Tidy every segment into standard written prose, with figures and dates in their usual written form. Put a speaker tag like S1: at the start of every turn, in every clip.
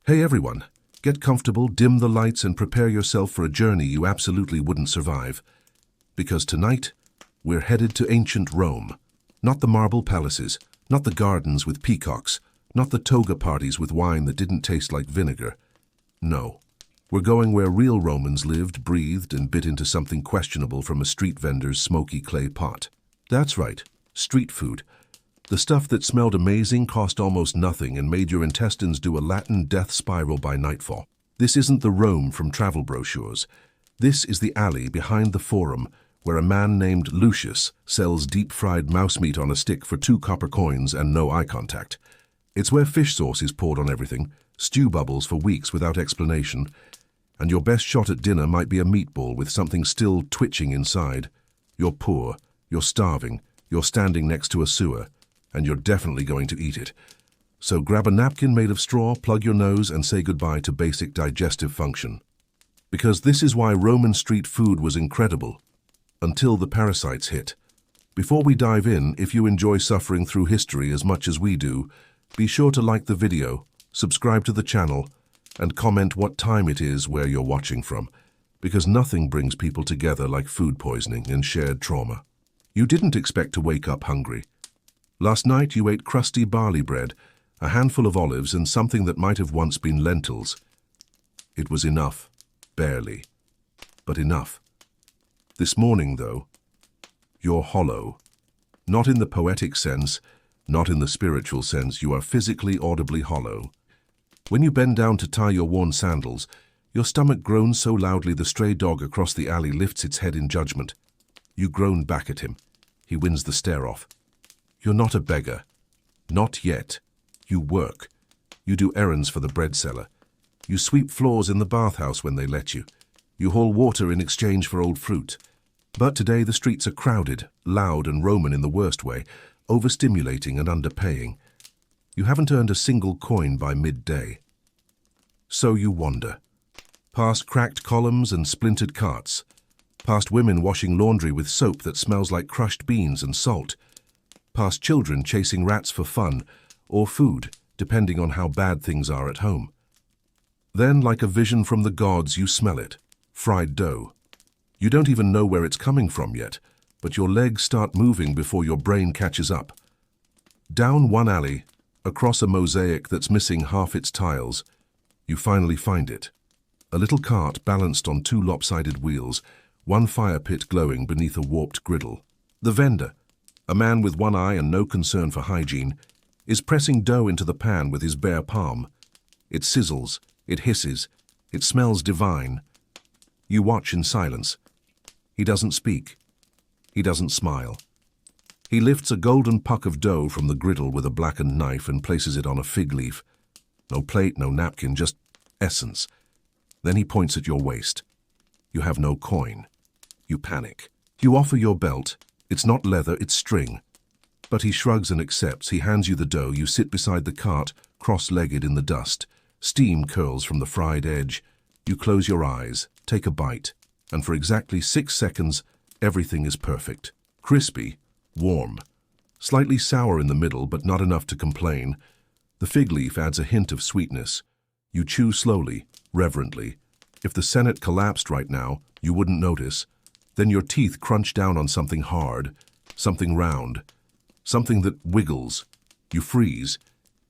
S1: Hey everyone, get comfortable, dim the lights, and prepare yourself for a journey you absolutely wouldn't survive. Because tonight, we're headed to ancient Rome. Not the marble palaces, not the gardens with peacocks, not the toga parties with wine that didn't taste like vinegar. No, we're going where real Romans lived, breathed, and bit into something questionable from a street vendor's smoky clay pot. That's right, street food. The stuff that smelled amazing, cost almost nothing, and made your intestines do a Latin death spiral by nightfall. This isn't the Rome from travel brochures. This is the alley behind the Forum, where a man named Lucius sells deep-fried mouse meat on a stick for 2 copper coins and no eye contact. It's where fish sauce is poured on everything, stew bubbles for weeks without explanation, and your best shot at dinner might be a meatball with something still twitching inside. You're poor, you're starving, you're standing next to a sewer, and you're definitely going to eat it. So grab a napkin made of straw, plug your nose, and say goodbye to basic digestive function. Because this is why Roman street food was incredible, until the parasites hit. Before we dive in, if you enjoy suffering through history as much as we do, be sure to like the video, subscribe to the channel, and comment what time it is where you're watching from, because nothing brings people together like food poisoning and shared trauma. You didn't expect to wake up hungry. Last night you ate crusty barley bread, a handful of olives, and something that might have once been lentils. It was enough. Barely. But enough. This morning, though, you're hollow. Not in the poetic sense, not in the spiritual sense. You are physically, audibly hollow. When you bend down to tie your worn sandals, your stomach groans so loudly the stray dog across the alley lifts its head in judgment. You groan back at him. He wins the stare-off. You're not a beggar. Not yet. You work. You do errands for the bread seller. You sweep floors in the bathhouse when they let you. You haul water in exchange for old fruit. But today the streets are crowded, loud and Roman in the worst way, overstimulating and underpaying. You haven't earned a single coin by midday. So you wander. Past cracked columns and splintered carts. Past women washing laundry with soap that smells like crushed beans and salt. Past children chasing rats for fun, or food, depending on how bad things are at home. Then, like a vision from the gods, you smell it. Fried dough. You don't even know where it's coming from yet, but your legs start moving before your brain catches up. Down one alley, across a mosaic that's missing half its tiles, you finally find it. A little cart balanced on 2 lopsided wheels, one fire pit glowing beneath a warped griddle. The vendor, a man with one eye and no concern for hygiene, is pressing dough into the pan with his bare palm. It sizzles, it hisses, it smells divine. You watch in silence. He doesn't speak. He doesn't smile. He lifts a golden puck of dough from the griddle with a blackened knife and places it on a fig leaf. No plate, no napkin, just essence. Then he points at your waist. You have no coin. You panic. You offer your belt. It's not leather, it's string. But he shrugs and accepts. He hands you the dough. You sit beside the cart, cross-legged in the dust. Steam curls from the fried edge. You close your eyes, take a bite, and for exactly 6 seconds, everything is perfect. Crispy, warm, slightly sour in the middle, but not enough to complain. The fig leaf adds a hint of sweetness. You chew slowly, reverently. If the Senate collapsed right now, you wouldn't notice. Then your teeth crunch down on something hard, something round, something that wiggles. You freeze.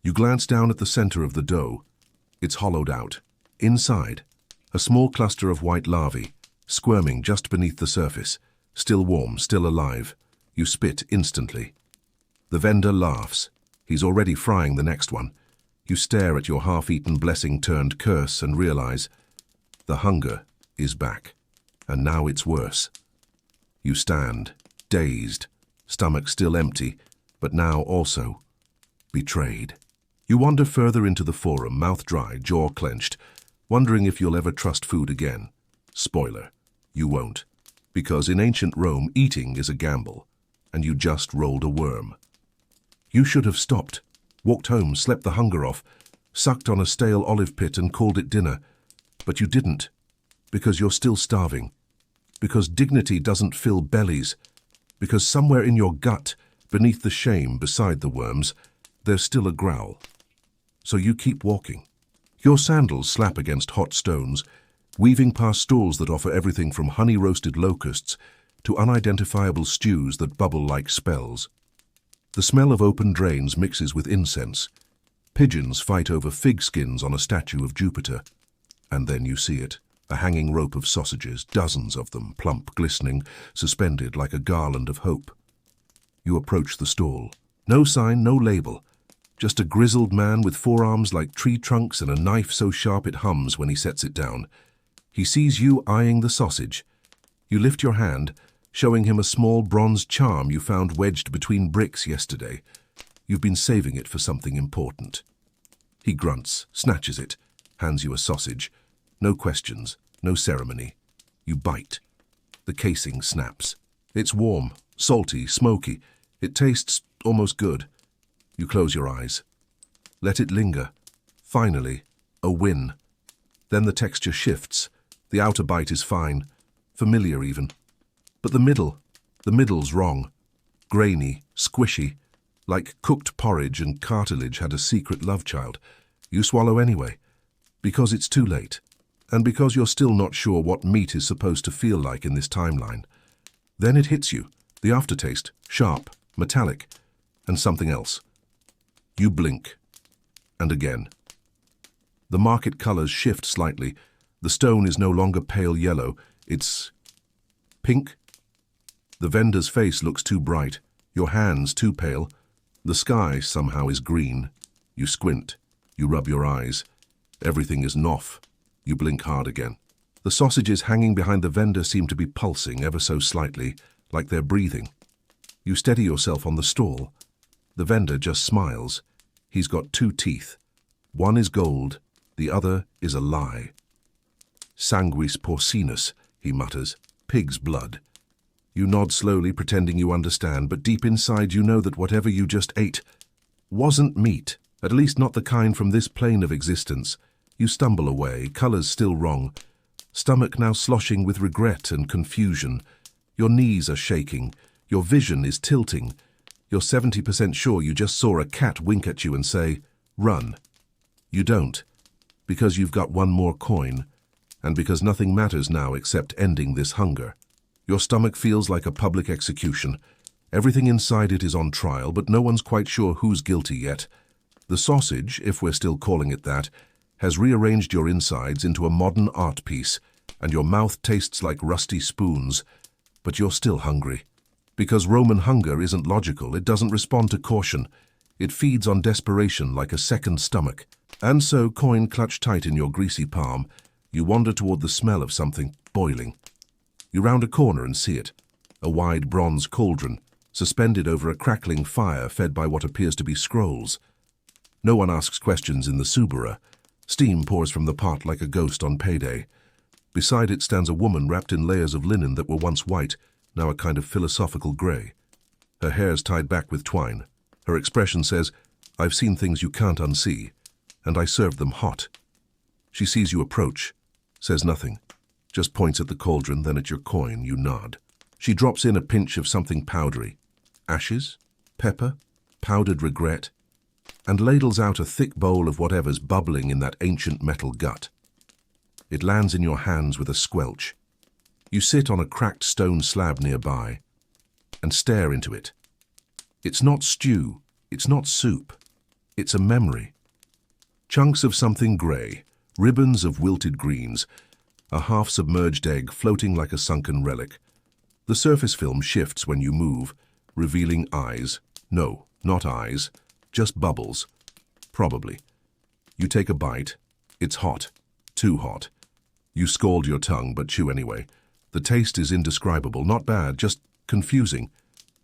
S1: You glance down at the center of the dough. It's hollowed out. Inside, a small cluster of white larvae, squirming just beneath the surface, still warm, still alive. You spit instantly. The vendor laughs. He's already frying the next one. You stare at your half-eaten blessing turned curse and realize the hunger is back. And now it's worse. You stand, dazed, stomach still empty, but now also betrayed. You wander further into the Forum, mouth dry, jaw clenched, wondering if you'll ever trust food again. Spoiler, you won't. Because in ancient Rome, eating is a gamble, and you just rolled a worm. You should have stopped, walked home, slept the hunger off, sucked on a stale olive pit and called it dinner. But you didn't, because you're still starving. Because dignity doesn't fill bellies. Because somewhere in your gut, beneath the shame, beside the worms, there's still a growl. So you keep walking. Your sandals slap against hot stones, weaving past stalls that offer everything from honey-roasted locusts to unidentifiable stews that bubble like spells. The smell of open drains mixes with incense. Pigeons fight over fig skins on a statue of Jupiter. And then you see it, a hanging rope of sausages, dozens of them, plump, glistening, suspended like a garland of hope. You approach the stall. No sign, no label. Just a grizzled man with forearms like tree trunks and a knife so sharp it hums when he sets it down. He sees you eyeing the sausage. You lift your hand, showing him a small bronze charm you found wedged between bricks yesterday. You've been saving it for something important. He grunts, snatches it, hands you a sausage. No questions, no ceremony. You bite. The casing snaps. It's warm, salty, smoky. It tastes almost good. You close your eyes. Let it linger. Finally, a win. Then the texture shifts. The outer bite is fine, familiar even. But the middle's wrong. Grainy, squishy, like cooked porridge and cartilage had a secret love child. You swallow anyway, because it's too late, and because you're still not sure what meat is supposed to feel like in this timeline. Then it hits you, the aftertaste, sharp, metallic, and something else. You blink, and again. The market colors shift slightly. The stone is no longer pale yellow, it's pink. The vendor's face looks too bright, your hands too pale. The sky somehow is green. You squint, you rub your eyes. Everything is off. You blink hard again. The sausages hanging behind the vendor seem to be pulsing ever so slightly, like they're breathing. You steady yourself on the stall. The vendor just smiles. He's got two teeth. One is gold, the other is a lie. Sanguis porcinus, he mutters, pig's blood. You nod slowly, pretending you understand, but deep inside you know that whatever you just ate wasn't meat, at least not the kind from this plane of existence. You stumble away, colors still wrong, stomach now sloshing with regret and confusion. Your knees are shaking, your vision is tilting. You're 70% sure you just saw a cat wink at you and say, "Run." You don't, because you've got one more coin, and because nothing matters now except ending this hunger. Your stomach feels like a public execution. Everything inside it is on trial, but no one's quite sure who's guilty yet. The sausage, if we're still calling it that, has rearranged your insides into a modern art piece, and your mouth tastes like rusty spoons. But you're still hungry. Because Roman hunger isn't logical, it doesn't respond to caution. It feeds on desperation like a second stomach. And so, coin clutched tight in your greasy palm, you wander toward the smell of something boiling. You round a corner and see it. A wide bronze cauldron, suspended over a crackling fire fed by what appears to be scrolls. No one asks questions in the Subura. Steam pours from the pot like a ghost on payday. Beside it stands a woman wrapped in layers of linen that were once white, now a kind of philosophical grey. Her hair's tied back with twine. Her expression says, "I've seen things you can't unsee, and I served them hot." She sees you approach, says nothing, just points at the cauldron, then at your coin. You nod. She drops in a pinch of something powdery. Ashes? Pepper? Powdered regret? And ladles out a thick bowl of whatever's bubbling in that ancient metal gut. It lands in your hands with a squelch. You sit on a cracked stone slab nearby and stare into it. It's not stew, it's not soup, it's a memory. Chunks of something grey, ribbons of wilted greens, a half-submerged egg floating like a sunken relic. The surface film shifts when you move, revealing eyes. No, not eyes, just bubbles. Probably. You take a bite. It's hot. Too hot. You scald your tongue, but chew anyway. The taste is indescribable, not bad, just confusing.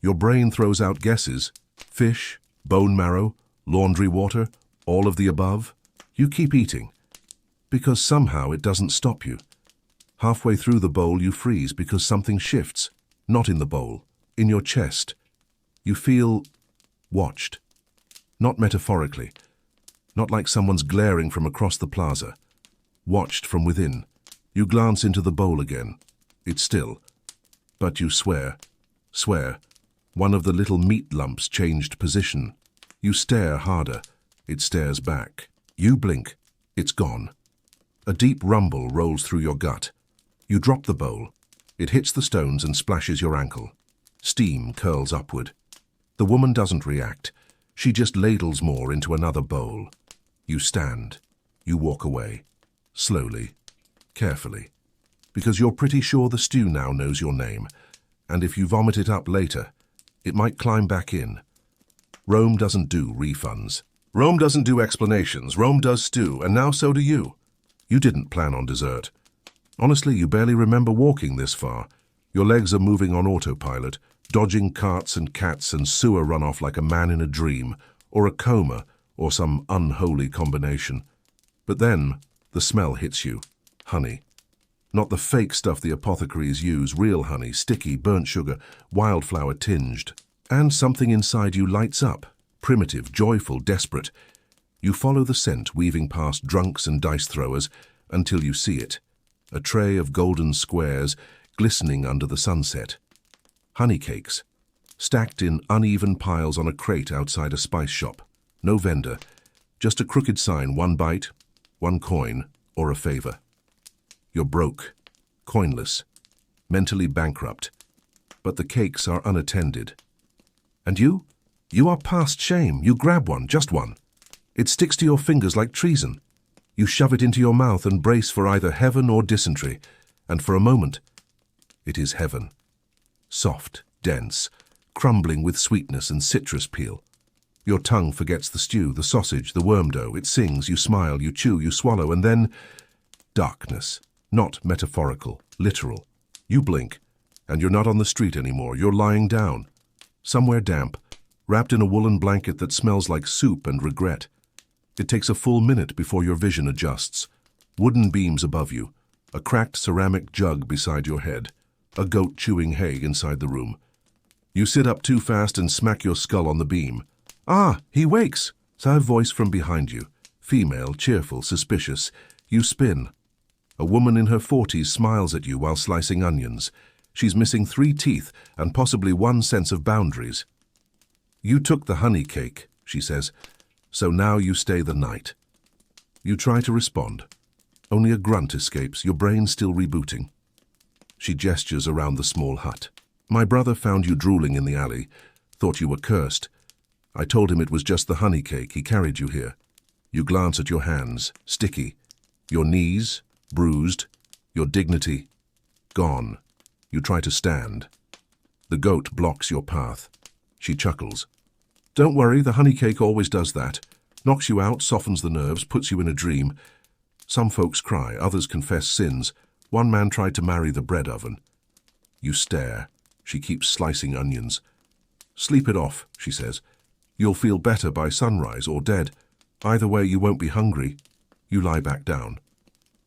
S1: Your brain throws out guesses. Fish, bone marrow, laundry water, all of the above. You keep eating, because somehow it doesn't stop you. Halfway through the bowl you freeze because something shifts, not in the bowl, in your chest. You feel watched. Not metaphorically, not like someone's glaring from across the plaza. Watched from within. You glance into the bowl again. It's still. But you swear. One of the little meat lumps changed position. You stare harder. It stares back. You blink. It's gone. A deep rumble rolls through your gut. You drop the bowl. It hits the stones and splashes your ankle. Steam curls upward. The woman doesn't react. She just ladles more into another bowl. You stand. You walk away. Slowly. Carefully. Because you're pretty sure the stew now knows your name. And if you vomit it up later, it might climb back in. Rome doesn't do refunds. Rome doesn't do explanations. Rome does stew, and now so do you. You didn't plan on dessert. Honestly, you barely remember walking this far. Your legs are moving on autopilot, dodging carts and cats and sewer runoff like a man in a dream, or a coma, or some unholy combination. But then, the smell hits you. Honey. Not the fake stuff the apothecaries use, real honey, sticky, burnt sugar, wildflower tinged. And something inside you lights up, primitive, joyful, desperate. You follow the scent weaving past drunks and dice throwers until you see it. A tray of golden squares glistening under the sunset. Honey cakes, stacked in uneven piles on a crate outside a spice shop. No vendor, just a crooked sign, 1 bite, 1 coin, or a favor. You're broke, coinless, mentally bankrupt, but the cakes are unattended. And you? You are past shame. You grab one, just one. It sticks to your fingers like treason. You shove it into your mouth and brace for either heaven or dysentery, and for a moment, it is heaven. Soft, dense, crumbling with sweetness and citrus peel. Your tongue forgets the stew, the sausage, the worm dough. It sings, you smile, you chew, you swallow, and then darkness. Not metaphorical, literal. You blink, and you're not on the street anymore. You're lying down, somewhere damp, wrapped in a woolen blanket that smells like soup and regret. It takes a full minute before your vision adjusts. Wooden beams above you, a cracked ceramic jug beside your head, a goat chewing hay inside the room. You sit up too fast and smack your skull on the beam. Ah, he wakes! A voice from behind you. Female, cheerful, suspicious. You spin. A woman in her 40s smiles at you while slicing onions. She's missing 3 teeth and possibly 1 sense of boundaries. You took the honey cake, she says, so now you stay the night. You try to respond. Only a grunt escapes, your brain still rebooting. She gestures around the small hut. My brother found you drooling in the alley, thought you were cursed. I told him it was just the honey cake, he carried you here. You glance at your hands, sticky. Your knees, bruised. Your dignity, gone. You try to stand. The goat blocks your path. She chuckles. Don't worry, the honey cake always does that. Knocks you out, softens the nerves, puts you in a dream. Some folks cry, others confess sins. One man tried to marry the bread oven. You stare. She keeps slicing onions. Sleep it off, she says. You'll feel better by sunrise or dead. Either way, you won't be hungry. You lie back down.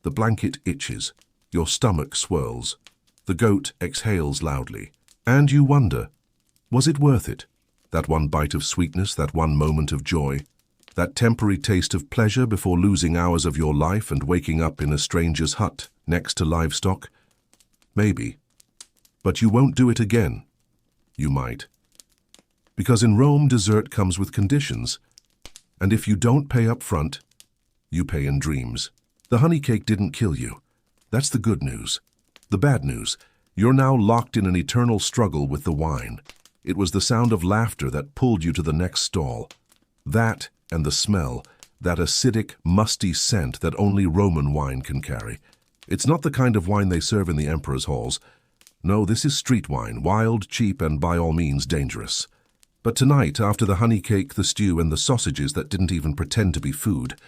S1: The blanket itches. Your stomach swirls. The goat exhales loudly. And you wonder, was it worth it? That 1 bite of sweetness, that 1 moment of joy, that temporary taste of pleasure before losing hours of your life and waking up in a stranger's hut next to livestock? Maybe. But you won't do it again. You might. Because in Rome, dessert comes with conditions. And if you don't pay up front, you pay in dreams. The honey cake didn't kill you. That's the good news. The bad news, you're now locked in an eternal struggle with the wine. It was the sound of laughter that pulled you to the next stall. That and the smell, that acidic, musty scent that only Roman wine can carry. It's not the kind of wine they serve in the emperor's halls. No, this is street wine, wild, cheap, and by all means dangerous. But tonight, after the honey cake, the stew, and the sausages that didn't even pretend to be food,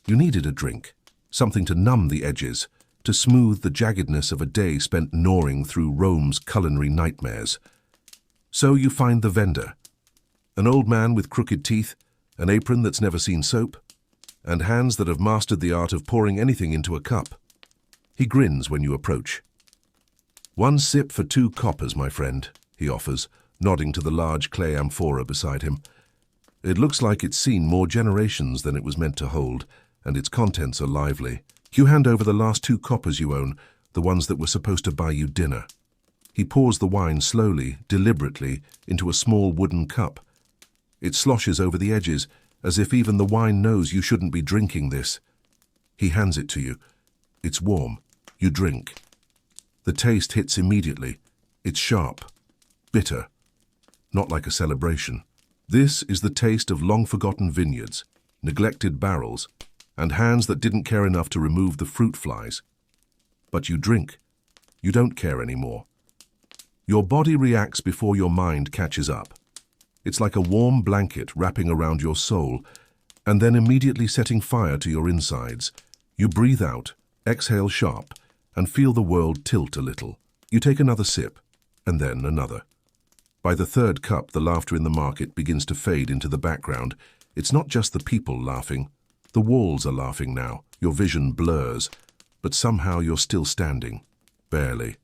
S1: you needed a drink, something to numb the edges, to smooth the jaggedness of a day spent gnawing through Rome's culinary nightmares. So you find the vendor, an old man with crooked teeth, an apron that's never seen soap, and hands that have mastered the art of pouring anything into a cup. He grins when you approach. 1 sip for 2 coppers, my friend, he offers, nodding to the large clay amphora beside him. It looks like it's seen more generations than it was meant to hold, and its contents are lively. You hand over the last 2 coppers you own, the ones that were supposed to buy you dinner. He pours the wine slowly, deliberately, into a small wooden cup. It sloshes over the edges, as if even the wine knows you shouldn't be drinking this. He hands it to you. It's warm. You drink. The taste hits immediately. It's sharp, bitter, not like a celebration. This is the taste of long-forgotten vineyards, neglected barrels, and hands that didn't care enough to remove the fruit flies. But you drink. You don't care anymore. Your body reacts before your mind catches up. It's like a warm blanket wrapping around your soul and then immediately setting fire to your insides. You breathe out, exhale sharp, and feel the world tilt a little. You take another sip, and then another. By the third cup, the laughter in the market begins to fade into the background. It's not just the people laughing. The walls are laughing now. Your vision blurs, but somehow you're still standing. Barely.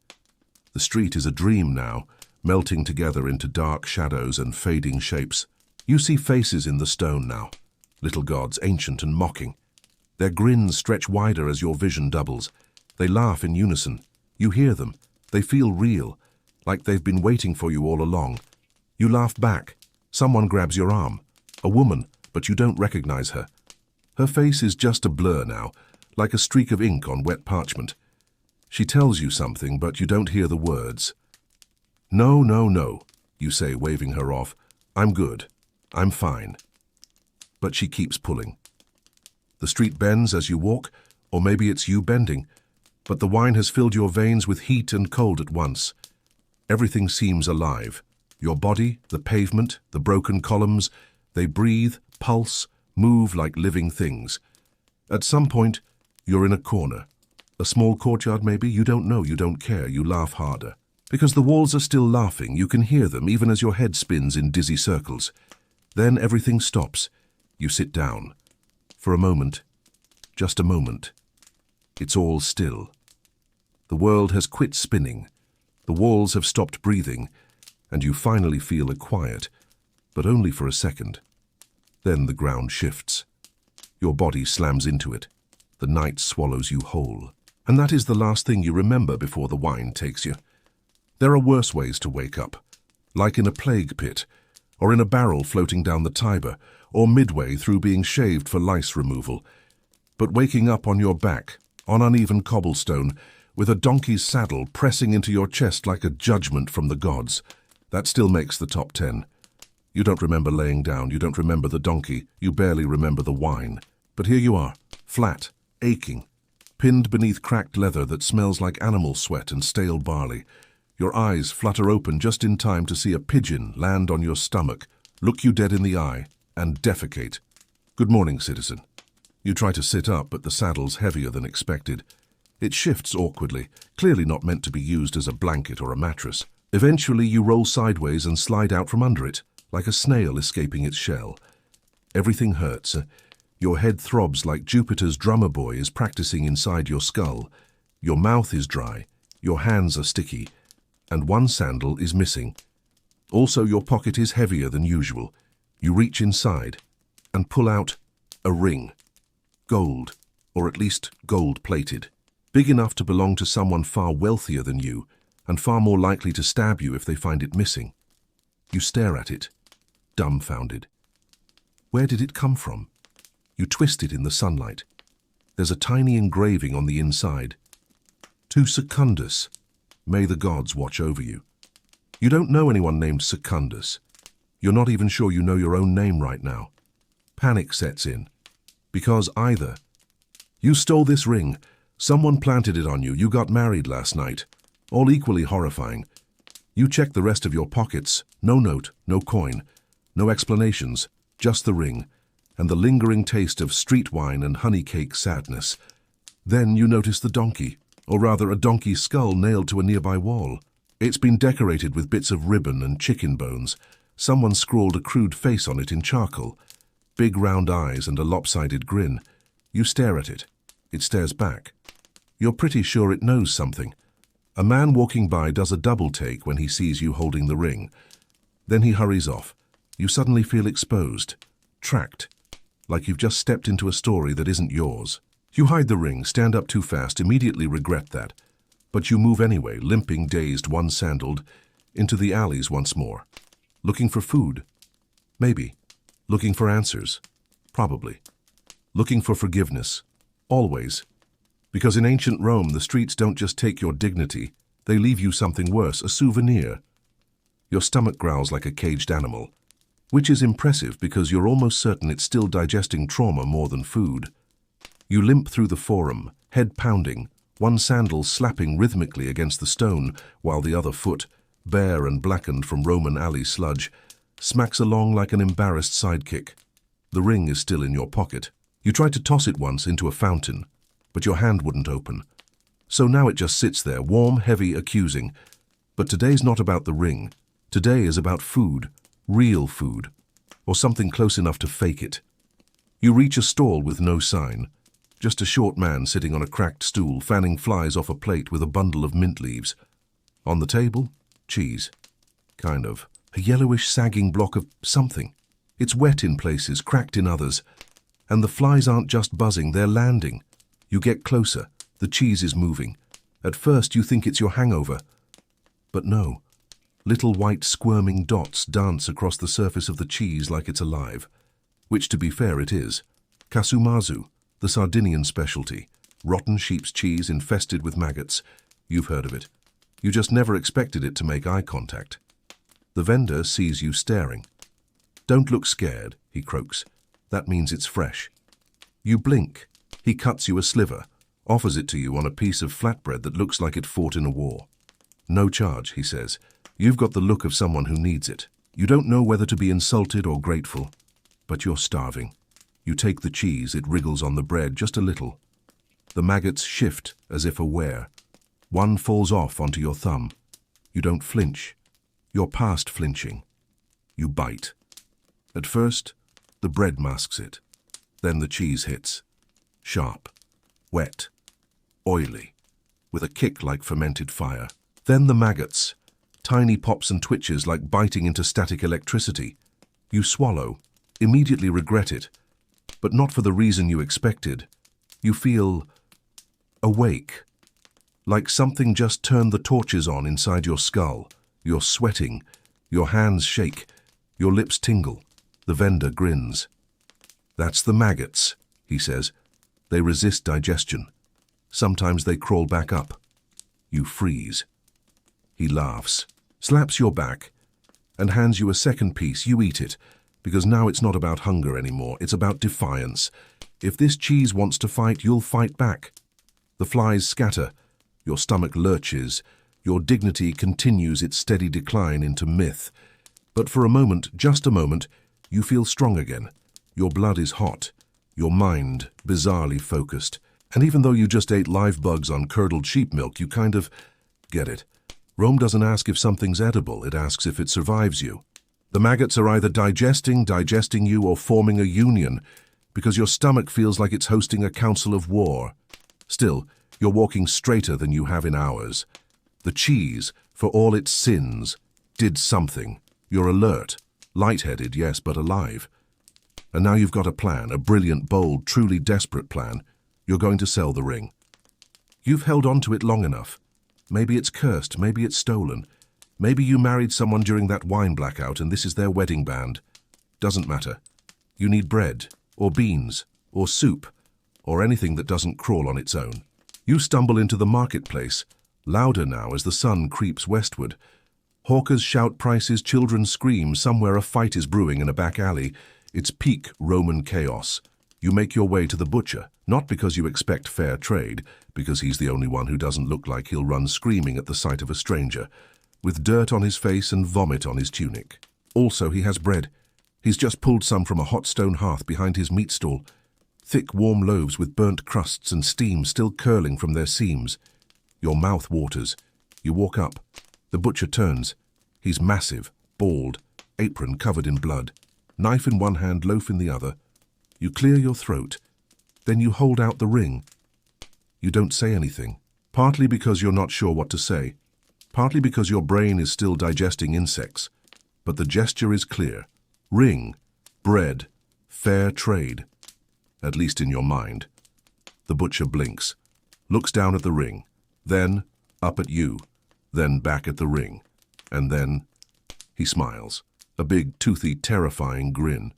S1: The street is a dream now, melting together into dark shadows and fading shapes. You see faces in the stone now, little gods, ancient and mocking. Their grins stretch wider as your vision doubles. They laugh in unison. You hear them. They feel real, like they've been waiting for you all along. You laugh back. Someone grabs your arm. A woman, but you don't recognize her. Her face is just a blur now, like a streak of ink on wet parchment. She tells you something, but you don't hear the words. No, no, no, you say, waving her off. I'm good. I'm fine. But she keeps pulling. The street bends as you walk, or maybe it's you bending, but the wine has filled your veins with heat and cold at once. Everything seems alive. Your body, the pavement, the broken columns, they breathe, pulse, move like living things. At some point, you're in a corner. A small courtyard maybe, you don't know, you don't care, you laugh harder. Because the walls are still laughing, you can hear them even as your head spins in dizzy circles. Then everything stops. You sit down. For a moment, just a moment. It's all still. The world has quit spinning. The walls have stopped breathing, and you finally feel a quiet, but only for a second. Then the ground shifts. Your body slams into it. The night swallows you whole. And that is the last thing you remember before the wine takes you. There are worse ways to wake up, like in a plague pit, or in a barrel floating down the Tiber, or midway through being shaved for lice removal. But waking up on your back, on uneven cobblestone, with a donkey's saddle pressing into your chest like a judgment from the gods, that still makes the top 10. You don't remember laying down, you don't remember the donkey, you barely remember the wine. But here you are, flat, aching, pinned beneath cracked leather that smells like animal sweat and stale barley. Your eyes flutter open just in time to see a pigeon land on your stomach, look you dead in the eye, and defecate. Good morning, citizen. You try to sit up, but the saddle's heavier than expected. It shifts awkwardly, clearly not meant to be used as a blanket or a mattress. Eventually, you roll sideways and slide out from under it, like a snail escaping its shell. Everything hurts. Your head throbs like Jupiter's drummer boy is practicing inside your skull. Your mouth is dry, your hands are sticky, and one sandal is missing. Also, your pocket is heavier than usual. You reach inside and pull out a ring. Gold, or at least gold-plated. Big enough to belong to someone far wealthier than you, and far more likely to stab you if they find it missing. You stare at it, dumbfounded. Where did it come from? You twist it in the sunlight. There's a tiny engraving on the inside. To Secundus, may the gods watch over you. You don't know anyone named Secundus. You're not even sure you know your own name right now. Panic sets in. Because either you stole this ring, someone planted it on you, you got married last night. All equally horrifying. You check the rest of your pockets. No note, no coin, no explanations, just the ring, and the lingering taste of street wine and honey cake sadness. Then you notice the donkey, or rather a donkey's skull nailed to a nearby wall. It's been decorated with bits of ribbon and chicken bones. Someone scrawled a crude face on it in charcoal. Big round eyes and a lopsided grin. You stare at it. It stares back. You're pretty sure it knows something. A man walking by does a double take when he sees you holding the ring. Then he hurries off. You suddenly feel exposed, tracked, like you've just stepped into a story that isn't yours. You hide the ring, stand up too fast, immediately regret that. But you move anyway, limping, dazed, one-sandaled, into the alleys once more. Looking for food? Maybe. Looking for answers? Probably. Looking for forgiveness? Always. Because in ancient Rome, the streets don't just take your dignity, they leave you something worse, a souvenir. Your stomach growls like a caged animal, which is impressive because you're almost certain it's still digesting trauma more than food. You limp through the forum, head pounding, one sandal slapping rhythmically against the stone, while the other foot, bare and blackened from Roman alley sludge, smacks along like an embarrassed sidekick. The ring is still in your pocket. You tried to toss it once into a fountain, but your hand wouldn't open. So now it just sits there, warm, heavy, accusing. But today's not about the ring. Today is about food, real food, or something close enough to fake it. You reach a stall with no sign. Just a short man sitting on a cracked stool, fanning flies off a plate with a bundle of mint leaves. On the table, cheese. Kind of. A yellowish, sagging block of something. It's wet in places, cracked in others. And the flies aren't just buzzing, they're landing. You get closer. The cheese is moving. At first you think it's your hangover. But no. Little white squirming dots dance across the surface of the cheese like it's alive. Which, to be fair, it is. Kasumazu, the Sardinian specialty. Rotten sheep's cheese infested with maggots. You've heard of it. You just never expected it to make eye contact. The vendor sees you staring. Don't look scared, he croaks. That means it's fresh. You blink. He cuts you a sliver, offers it to you on a piece of flatbread that looks like it fought in a war. No charge, he says. You've got the look of someone who needs it. You don't know whether to be insulted or grateful, but you're starving. You take the cheese, it wriggles on the bread just a little. The maggots shift as if aware. One falls off onto your thumb. You don't flinch. You're past flinching. You bite. At first, the bread masks it. Then the cheese hits. Sharp, wet, oily, with a kick like fermented fire. Then the maggots, tiny pops and twitches like biting into static electricity. You swallow, immediately regret it, but not for the reason you expected. You feel awake, like something just turned the torches on inside your skull. You're sweating, your hands shake, your lips tingle. The vendor grins. That's the maggots, he says. They resist digestion. Sometimes they crawl back up. You freeze. He laughs, slaps your back, and hands you a second piece. You eat it, because now it's not about hunger anymore. It's about defiance. If this cheese wants to fight, you'll fight back. The flies scatter. Your stomach lurches. Your dignity continues its steady decline into myth. But for a moment, just a moment, you feel strong again. Your blood is hot. Your mind bizarrely focused. And even though you just ate live bugs on curdled sheep milk, you kind of get it. Rome doesn't ask if something's edible, it asks if it survives you. The maggots are either digesting you, or forming a union, because your stomach feels like it's hosting a council of war. Still, you're walking straighter than you have in hours. The cheese, for all its sins, did something. You're alert, lightheaded, yes, but alive. And now you've got a plan, a brilliant, bold, truly desperate plan. You're going to sell the ring. You've held on to it long enough. Maybe it's cursed, maybe it's stolen. Maybe you married someone during that wine blackout and this is their wedding band. Doesn't matter. You need bread, or beans, or soup, or anything that doesn't crawl on its own. You stumble into the marketplace, louder now as the sun creeps westward. Hawkers shout prices, children scream, somewhere a fight is brewing in a back alley. It's peak Roman chaos. You make your way to the butcher, not because you expect fair trade, because he's the only one who doesn't look like he'll run screaming at the sight of a stranger, with dirt on his face and vomit on his tunic. Also, he has bread. He's just pulled some from a hot stone hearth behind his meat stall. Thick, warm loaves with burnt crusts and steam still curling from their seams. Your mouth waters. You walk up. The butcher turns. He's massive, bald, apron covered in blood. Knife in one hand, loaf in the other. You clear your throat. Then you hold out the ring. You don't say anything, partly because you're not sure what to say, partly because your brain is still digesting insects. But the gesture is clear. Ring, bread, fair trade. At least in your mind. The butcher blinks, looks down at the ring, then up at you, then back at the ring, and then he smiles, a big, toothy, terrifying grin.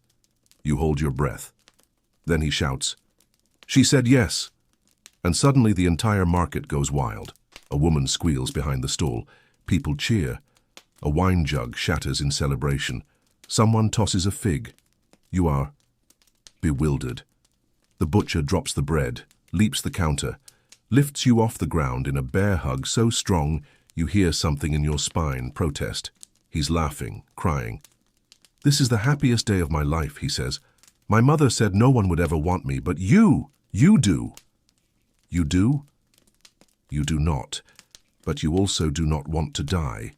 S1: You hold your breath. Then he shouts, "She said yes. And suddenly the entire market goes wild. A woman squeals behind the stall. People cheer. A wine jug shatters in celebration. Someone tosses a fig. You are bewildered. The butcher drops the bread, leaps the counter, lifts you off the ground in a bear hug so strong you hear something in your spine protest. He's laughing, crying. "This is the happiest day of my life," he says. "My mother said no one would ever want me, but you do." You do? You do not, but you also do not want to die.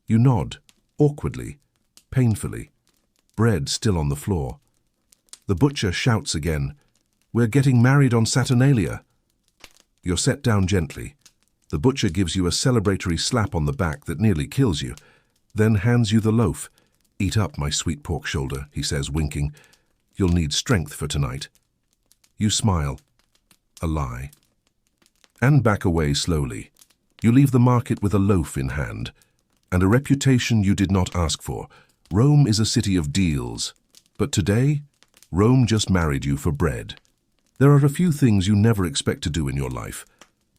S1: You nod, awkwardly, painfully, bread still on the floor. The butcher shouts again, "We're getting married on Saturnalia." You're set down gently. The butcher gives you a celebratory slap on the back that nearly kills you, then hands you the loaf. "Eat up, my sweet pork shoulder," he says, winking. "You'll need strength for tonight." You smile. A lie. And back away slowly. You leave the market with a loaf in hand, and a reputation you did not ask for. Rome is a city of deals. But today, Rome just married you for bread. There are a few things you never expect to do in your life.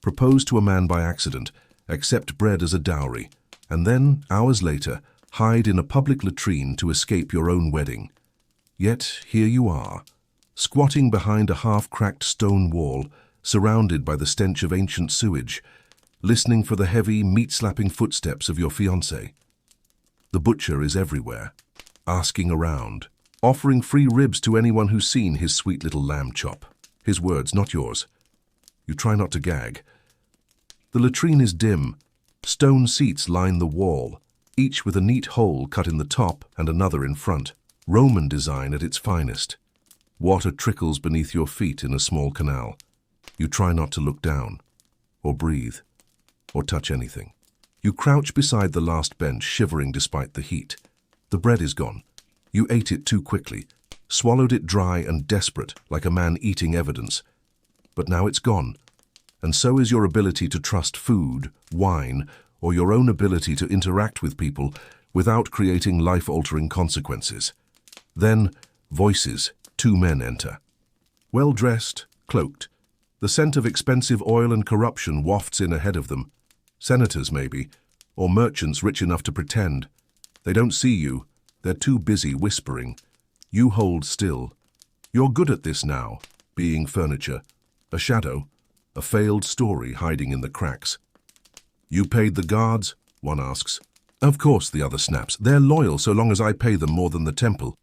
S1: Propose to a man by accident, accept bread as a dowry, and then, hours later, hide in a public latrine to escape your own wedding. Yet here you are, squatting behind a half-cracked stone wall, surrounded by the stench of ancient sewage, listening for the heavy, meat-slapping footsteps of your fiancé. The butcher is everywhere, asking around, offering free ribs to anyone who's seen his sweet little lamb chop. His words, not yours. You try not to gag. The latrine is dim. Stone seats line the wall, each with a neat hole cut in the top and another in front. Roman design at its finest. Water trickles beneath your feet in a small canal. You try not to look down, or breathe, or touch anything. You crouch beside the last bench, shivering despite the heat. The bread is gone. You ate it too quickly, swallowed it dry and desperate, like a man eating evidence. But now it's gone, and so is your ability to trust food, wine, or your own ability to interact with people without creating life-altering consequences. Then, voices, 2 men enter. Well-dressed, cloaked. The scent of expensive oil and corruption wafts in ahead of them. Senators, maybe, or merchants rich enough to pretend. They don't see you. They're too busy whispering. You hold still. You're good at this now, being furniture. A shadow, a failed story hiding in the cracks. "You paid the guards?" one asks. "Of course," the other snaps. "They're loyal so long as I pay them more than the temple."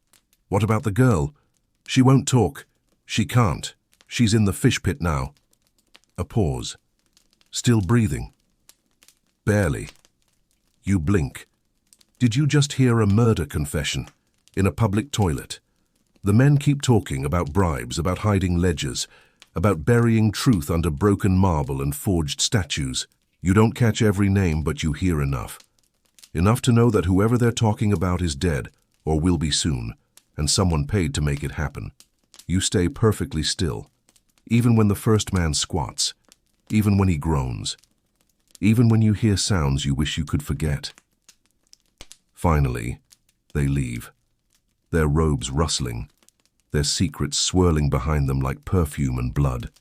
S1: "What about the girl?" "She won't talk. She can't. She's in the fish pit now." A pause. Still breathing. Barely. You blink. Did you just hear a murder confession? In a public toilet. The men keep talking about bribes, about hiding ledgers, about burying truth under broken marble and forged statues. You don't catch every name, but you hear enough. Enough to know that whoever they're talking about is dead, or will be soon, and someone paid to make it happen. You stay perfectly still, even when the first man squats, even when he groans, even when you hear sounds you wish you could forget. Finally, they leave, their robes rustling, their secrets swirling behind them like perfume and blood.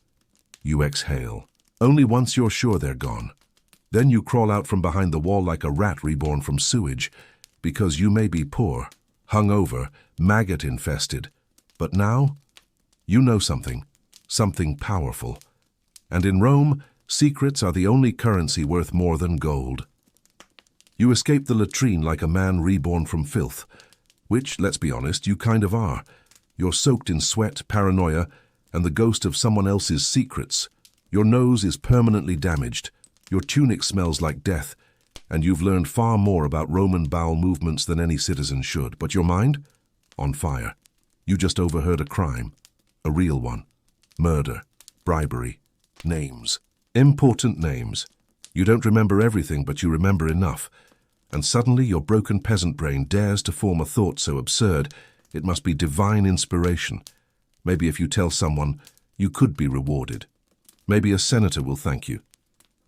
S1: You exhale. Only once you're sure they're gone. Then you crawl out from behind the wall like a rat reborn from sewage, because you may be poor, hungover, maggot-infested. But now, you know something powerful. And in Rome, secrets are the only currency worth more than gold. You escape the latrine like a man reborn from filth, which, let's be honest, you kind of are. You're soaked in sweat, paranoia, and the ghost of someone else's secrets. Your nose is permanently damaged, your tunic smells like death, and you've learned far more about Roman bowel movements than any citizen should. But your mind? On fire. You just overheard a crime. A real one. Murder. Bribery. Names. Important names. You don't remember everything, but you remember enough. And suddenly your broken peasant brain dares to form a thought so absurd, it must be divine inspiration. Maybe if you tell someone, you could be rewarded. Maybe a senator will thank you.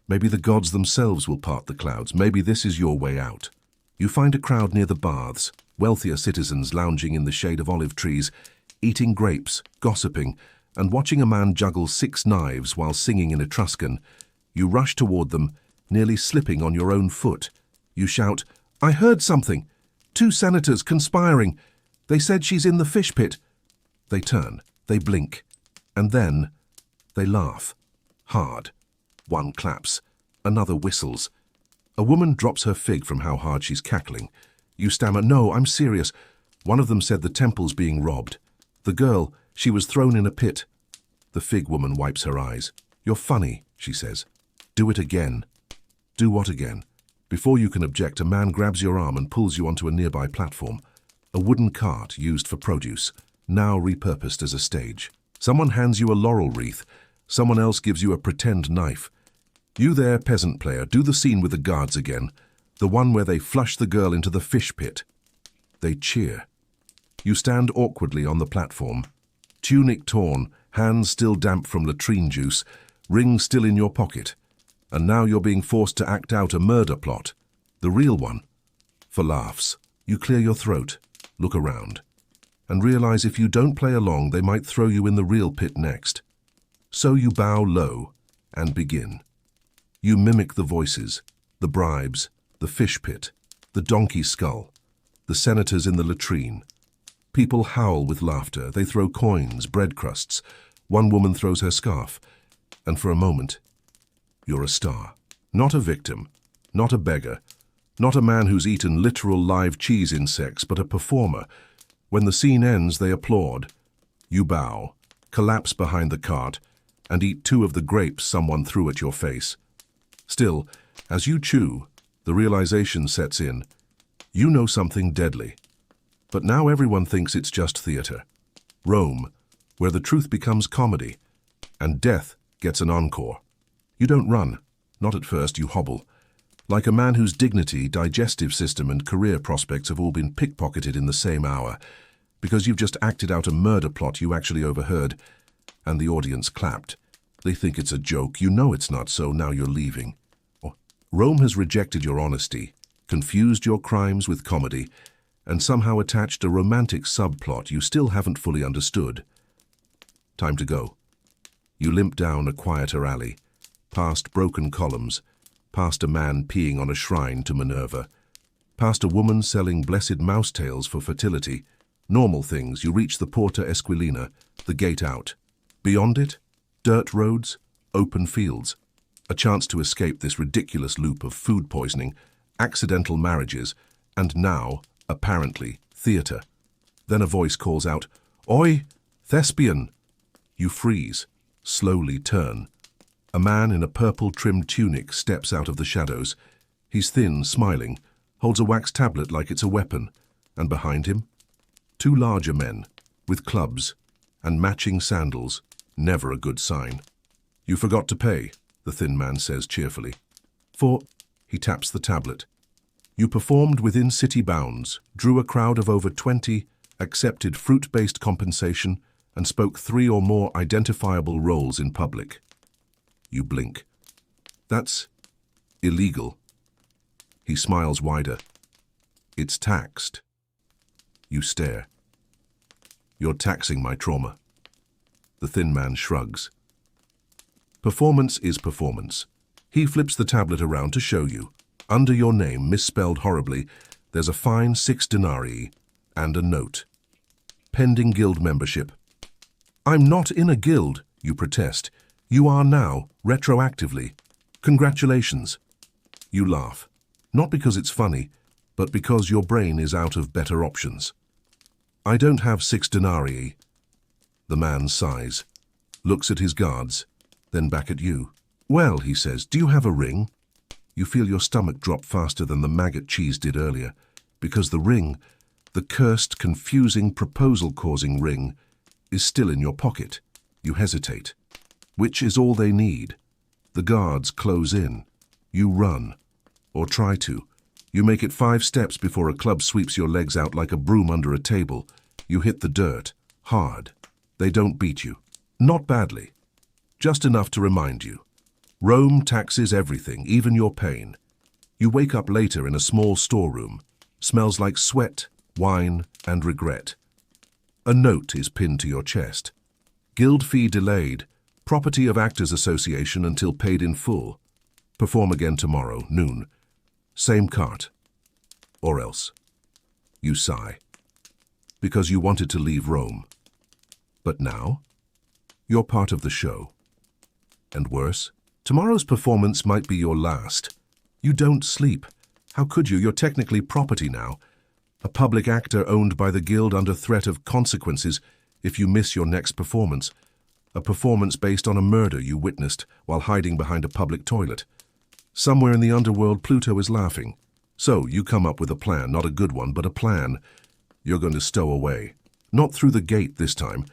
S1: Maybe the gods themselves will part the clouds. Maybe this is your way out. You find a crowd near the baths, wealthier citizens lounging in the shade of olive trees, eating grapes, gossiping, and watching a man juggle 6 knives while singing in Etruscan, you rush toward them, nearly slipping on your own foot. You shout, "I heard something! 2 senators conspiring! They said she's in the fish pit!" They turn, they blink, and then they laugh. Hard. One claps, another whistles. A woman drops her fig from how hard she's cackling. You stammer, "No, I'm serious. One of them said the temple's being robbed. The girl, she was thrown in a pit." The fig woman wipes her eyes. "You're funny," she says. "Do it again." Do what again? Before you can object, a man grabs your arm and pulls you onto a nearby platform. A wooden cart used for produce, now repurposed as a stage. Someone hands you a laurel wreath. Someone else gives you a pretend knife. You there, peasant player, do the scene with the guards again, the one where they flush the girl into the fish pit. They cheer. You stand awkwardly on the platform, tunic torn, hands still damp from latrine juice, ring still in your pocket, and now you're being forced to act out a murder plot, the real one. For laughs, you clear your throat, look around, and realize if you don't play along, they might throw you in the real pit next. So you bow low and begin. You mimic the voices, the bribes, the fish pit, the donkey skull, the senators in the latrine. People howl with laughter. They throw coins, bread crusts. One woman throws her scarf. And for a moment, you're a star. Not a victim, not a beggar, not a man who's eaten literal live cheese insects, but a performer. When the scene ends, they applaud. You bow, collapse behind the cart, and eat 2 of the grapes someone threw at your face. Still, as you chew, the realization sets in. You know something deadly. But now everyone thinks it's just theater. Rome, where the truth becomes comedy, and death gets an encore. You don't run. Not at first, you hobble. Like a man whose dignity, digestive system, and career prospects have all been pickpocketed in the same hour, because you've just acted out a murder plot you actually overheard, and the audience clapped. They think it's a joke. You know it's not, so now you're leaving. Rome has rejected your honesty, confused your crimes with comedy, and somehow attached a romantic subplot you still haven't fully understood. Time to go. You limp down a quieter alley, past broken columns, past a man peeing on a shrine to Minerva, past a woman selling blessed mouse tails for fertility. Normal things. You reach the Porta Esquilina, the gate out. Beyond it, dirt roads, open fields. A chance to escape this ridiculous loop of food poisoning, accidental marriages, and now, apparently, theater. Then a voice calls out, "Oi, thespian!" You freeze, slowly turn. A man in a purple-trimmed tunic steps out of the shadows. He's thin, smiling, holds a wax tablet like it's a weapon, and behind him, 2 larger men, with clubs and matching sandals, never a good sign. "You forgot to pay," the thin man says cheerfully. "For," he taps the tablet. "You performed within city bounds, drew a crowd of over 20, accepted fruit-based compensation, and spoke 3 or more identifiable roles in public." You blink. "That's illegal." He smiles wider. "It's taxed." You stare. "You're taxing my trauma." The thin man shrugs. "Performance is performance." He flips the tablet around to show you. Under your name, misspelled horribly, there's a fine 6 denarii and a note. "Pending guild membership." "I'm not in a guild," you protest. "You are now, retroactively. Congratulations." You laugh. Not because it's funny, but because your brain is out of better options. "I don't have 6 denarii. The man sighs, looks at his guards, then back at you. "Well," he says, "do you have a ring?" You feel your stomach drop faster than the maggot cheese did earlier, because the ring, the cursed, confusing, proposal-causing ring, is still in your pocket. You hesitate. Which is all they need. The guards close in. You run, or try to. You make it 5 steps before a club sweeps your legs out like a broom under a table. You hit the dirt, hard. They don't beat you. Not badly. Just enough to remind you. Rome taxes everything, even your pain. You wake up later in a small storeroom. Smells like sweat, wine, and regret. A note is pinned to your chest. Guild fee delayed. Property of Actors Association until paid in full. Perform again tomorrow, noon. Same cart. Or else. You sigh. Because you wanted to leave Rome. But now, you're part of the show. And worse, tomorrow's performance might be your last. You don't sleep. How could you? You're technically property now. A public actor owned by the guild under threat of consequences if you miss your next performance. A performance based on a murder you witnessed while hiding behind a public toilet. Somewhere in the underworld, Pluto is laughing. So you come up with a plan, not a good one, but a plan. You're going to stow away. Not through the gate this time.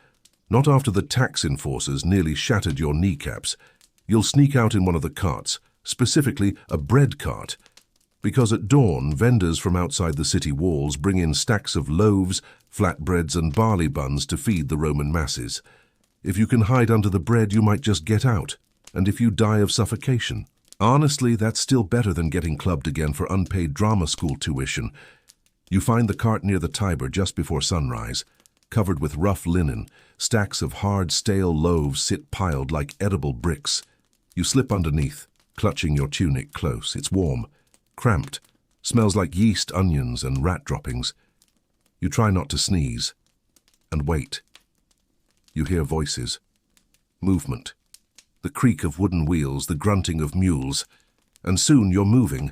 S1: Not after the tax enforcers nearly shattered your kneecaps. You'll sneak out in one of the carts, specifically a bread cart. Because at dawn, vendors from outside the city walls bring in stacks of loaves, flatbreads and barley buns to feed the Roman masses. If you can hide under the bread, you might just get out. And if you die of suffocation. Honestly, that's still better than getting clubbed again for unpaid drama school tuition. You find the cart near the Tiber just before sunrise. Covered with rough linen, stacks of hard, stale loaves sit piled like edible bricks. You slip underneath, clutching your tunic close. It's warm, cramped, smells like yeast, onions, and rat droppings. You try not to sneeze, and wait. You hear voices, movement, the creak of wooden wheels, the grunting of mules, and soon you're moving.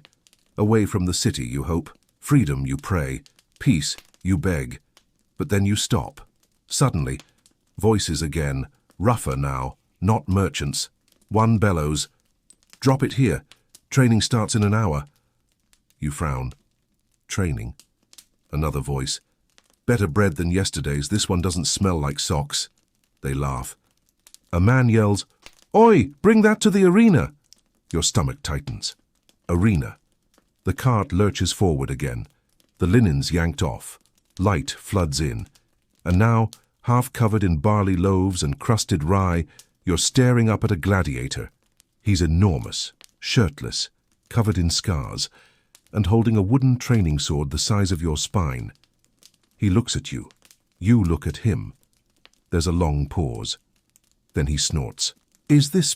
S1: Away from the city, you hope. Freedom, you pray. Peace, you beg. But then you stop. Suddenly, voices again, rougher now, not merchants. One bellows, "Drop it here. Training starts in an hour." You frown. Training. Another voice. "Better bread than yesterday's. This one doesn't smell like socks." They laugh. A man yells, "Oi, bring that to the arena." Your stomach tightens. Arena. The cart lurches forward again. The linen's yanked off. Light floods in. And now, half covered in barley loaves and crusted rye, you're staring up at a gladiator. He's enormous, shirtless, covered in scars, and holding a wooden training sword the size of your spine. He looks at you. You look at him. There's a long pause. Then he snorts. "Is this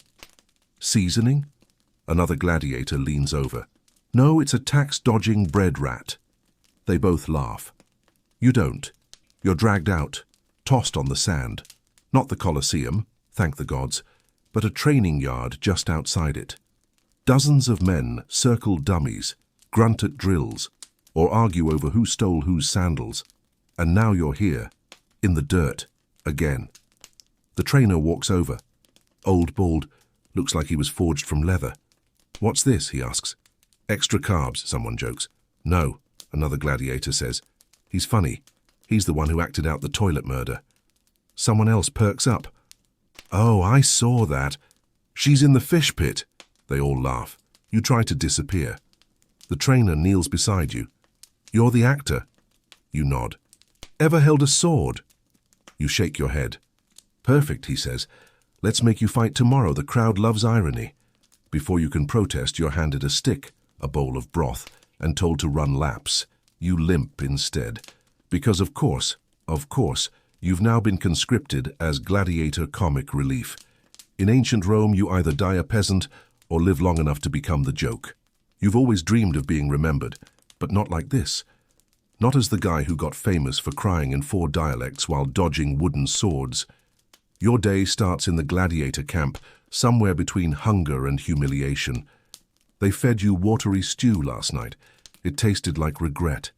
S1: seasoning?" Another gladiator leans over. "No, it's a tax-dodging bread rat." They both laugh. You don't. You're dragged out, tossed on the sand. Not the Colosseum, thank the gods, but a training yard just outside it. Dozens of men circle dummies, grunt at drills, or argue over who stole whose sandals. And now you're here, in the dirt, again. The trainer walks over. Old, bald, looks like he was forged from leather. "What's this?" he asks. "Extra carbs," someone jokes. "No," another gladiator says. "He's funny. He's the one who acted out the toilet murder." Someone else perks up. "Oh, I saw that. She's in the fish pit." They all laugh. You try to disappear. The trainer kneels beside you. "You're the actor." You nod. "Ever held a sword?" You shake your head. "Perfect," he says. "Let's make you fight tomorrow. The crowd loves irony." Before you can protest, you're handed a stick, a bowl of broth, and told to run laps. You limp instead. Because of course, you've now been conscripted as gladiator comic relief. In ancient Rome, you either die a peasant or live long enough to become the joke. You've always dreamed of being remembered, but not like this. Not as the guy who got famous for crying in 4 dialects while dodging wooden swords. Your day starts in the gladiator camp, somewhere between hunger and humiliation. They fed you watery stew last night. It tasted like regret.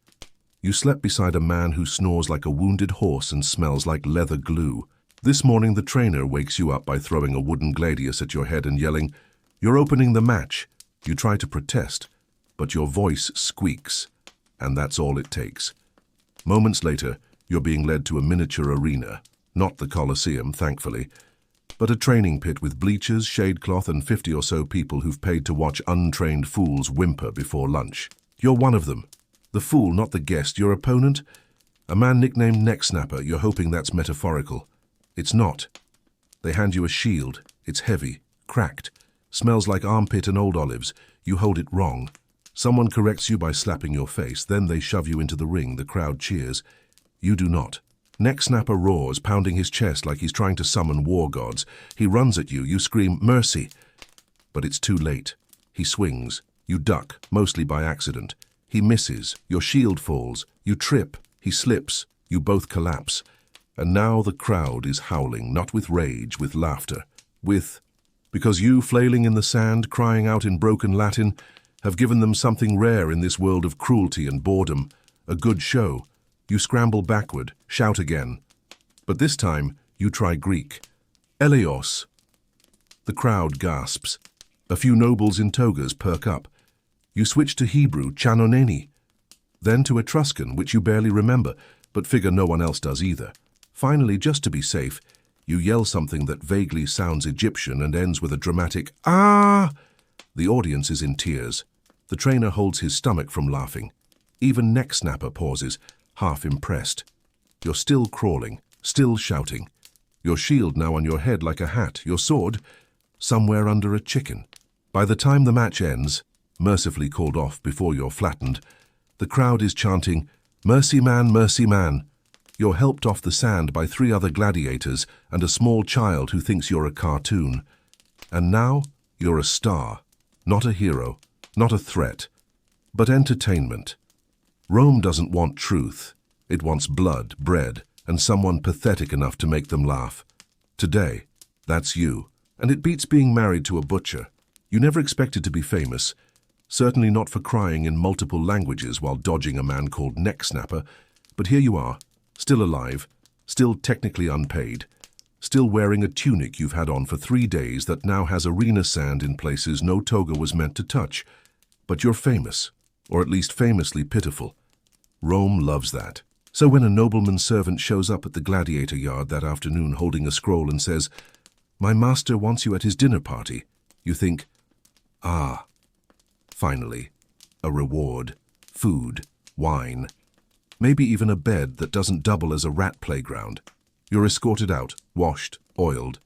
S1: You slept beside a man who snores like a wounded horse and smells like leather glue. This morning the trainer wakes you up by throwing a wooden gladius at your head and yelling, "You're opening the match." You try to protest, but your voice squeaks, and that's all it takes. Moments later, you're being led to a miniature arena. Not the Colosseum, thankfully, but a training pit with bleachers, shade cloth, and 50 or so people who've paid to watch untrained fools whimper before lunch. You're one of them. The fool, not the guest. Your opponent? A man nicknamed Neck Snapper. You're hoping that's metaphorical. It's not. They hand you a shield. It's heavy, cracked, smells like armpit and old olives. You hold it wrong. Someone corrects you by slapping your face. Then they shove you into the ring. The crowd cheers. You do not. Necksnapper roars, pounding his chest like he's trying to summon war gods. He runs at you, you scream, "Mercy!" But it's too late. He swings. You duck, mostly by accident. He misses. Your shield falls. You trip. He slips. You both collapse. And now the crowd is howling, not with rage, with laughter. Because you, flailing in the sand, crying out in broken Latin, have given them something rare in this world of cruelty and boredom, a good show. You scramble backward, shout again. But this time, you try Greek. Eleos. The crowd gasps. A few nobles in togas perk up. You switch to Hebrew, chanoneni. Then to Etruscan, which you barely remember, but figure no one else does either. Finally, just to be safe, you yell something that vaguely sounds Egyptian and ends with a dramatic "Ah!" The audience is in tears. The trainer holds his stomach from laughing. Even Necksnapper pauses, half impressed. You're still crawling, still shouting. Your shield now on your head like a hat, your sword somewhere under a chicken. By the time the match ends, mercifully called off before you're flattened, the crowd is chanting, "Mercy man, mercy man." You're helped off the sand by 3 other gladiators and a small child who thinks you're a cartoon. And now you're a star, not a hero, not a threat, but entertainment. Rome doesn't want truth. It wants blood, bread, and someone pathetic enough to make them laugh. Today, that's you. And it beats being married to a butcher. You never expected to be famous, certainly not for crying in multiple languages while dodging a man called Necksnapper, but here you are, still alive, still technically unpaid, still wearing a tunic you've had on for 3 days that now has arena sand in places no toga was meant to touch. But you're famous, or at least famously pitiful. Rome loves that. So when a nobleman's servant shows up at the gladiator yard that afternoon holding a scroll and says, "My master wants you at his dinner party," you think, "Ah, finally, a reward, food, wine, maybe even a bed that doesn't double as a rat playground." You're escorted out, washed, oiled,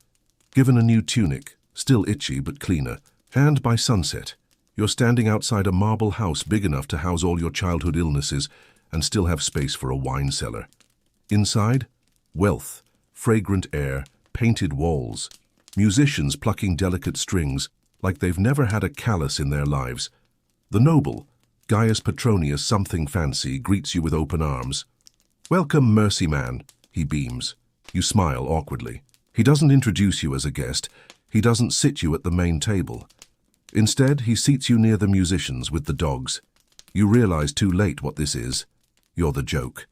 S1: given a new tunic, still itchy but cleaner, and by sunset, you're standing outside a marble house big enough to house all your childhood illnesses and still have space for a wine cellar. Inside, wealth, fragrant air, painted walls, musicians plucking delicate strings like they've never had a callus in their lives. The noble, Gaius Petronius something fancy, greets you with open arms. "Welcome, mercy man," he beams. You smile awkwardly. He doesn't introduce you as a guest. He doesn't sit you at the main table. Instead, he seats you near the musicians with the dogs. You realize too late what this is. You're the joke.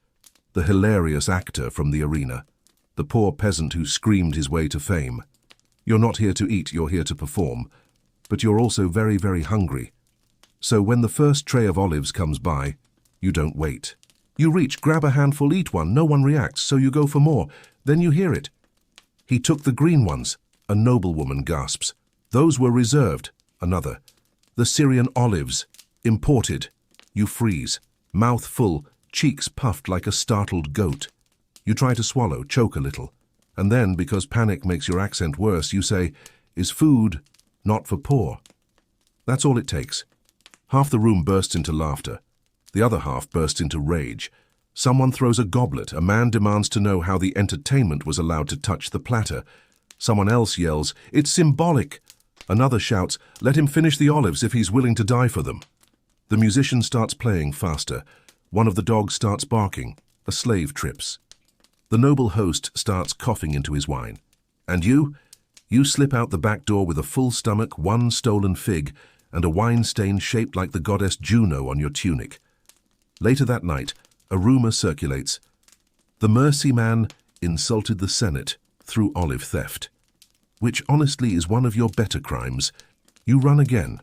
S1: The hilarious actor from the arena. The poor peasant who screamed his way to fame. You're not here to eat, you're here to perform. But you're also very, very hungry. So when the first tray of olives comes by, you don't wait. You reach, grab a handful, eat one, no one reacts, so you go for more. Then you hear it. "He took the green ones," a noblewoman gasps. "Those were reserved," another. "The Syrian olives, imported." You freeze, mouth full, cheeks puffed like a startled goat. You try to swallow, choke a little. And then, because panic makes your accent worse, you say, "Is food not for poor?" That's all it takes. Half the room bursts into laughter. The other half bursts into rage. Someone throws a goblet. A man demands to know how the entertainment was allowed to touch the platter. Someone else yells, "It's symbolic." Another shouts, "Let him finish the olives if he's willing to die for them." The musician starts playing faster. One of the dogs starts barking. A slave trips. The noble host starts coughing into his wine. And you slip out the back door with a full stomach, 1 stolen fig, and a wine stain shaped like the goddess Juno on your tunic. Later that night, a rumor circulates. The mercy man insulted the Senate through olive theft, which honestly is one of your better crimes. You run again,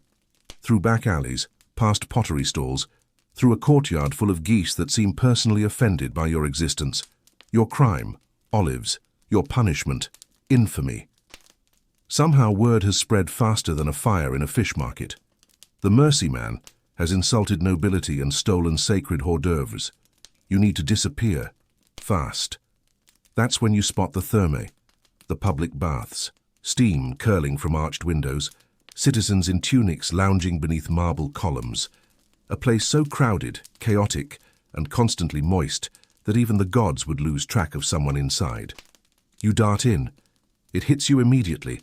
S1: through back alleys, past pottery stalls, through a courtyard full of geese that seem personally offended by your existence. Your crime, olives. Your punishment, infamy. Somehow word has spread faster than a fire in a fish market. The mercy man has insulted nobility and stolen sacred hors d'oeuvres. You need to disappear, fast. That's when you spot the thermae, the public baths, steam curling from arched windows, citizens in tunics lounging beneath marble columns. A place so crowded, chaotic, and constantly moist that even the gods would lose track of someone inside. You dart in. It hits you immediately,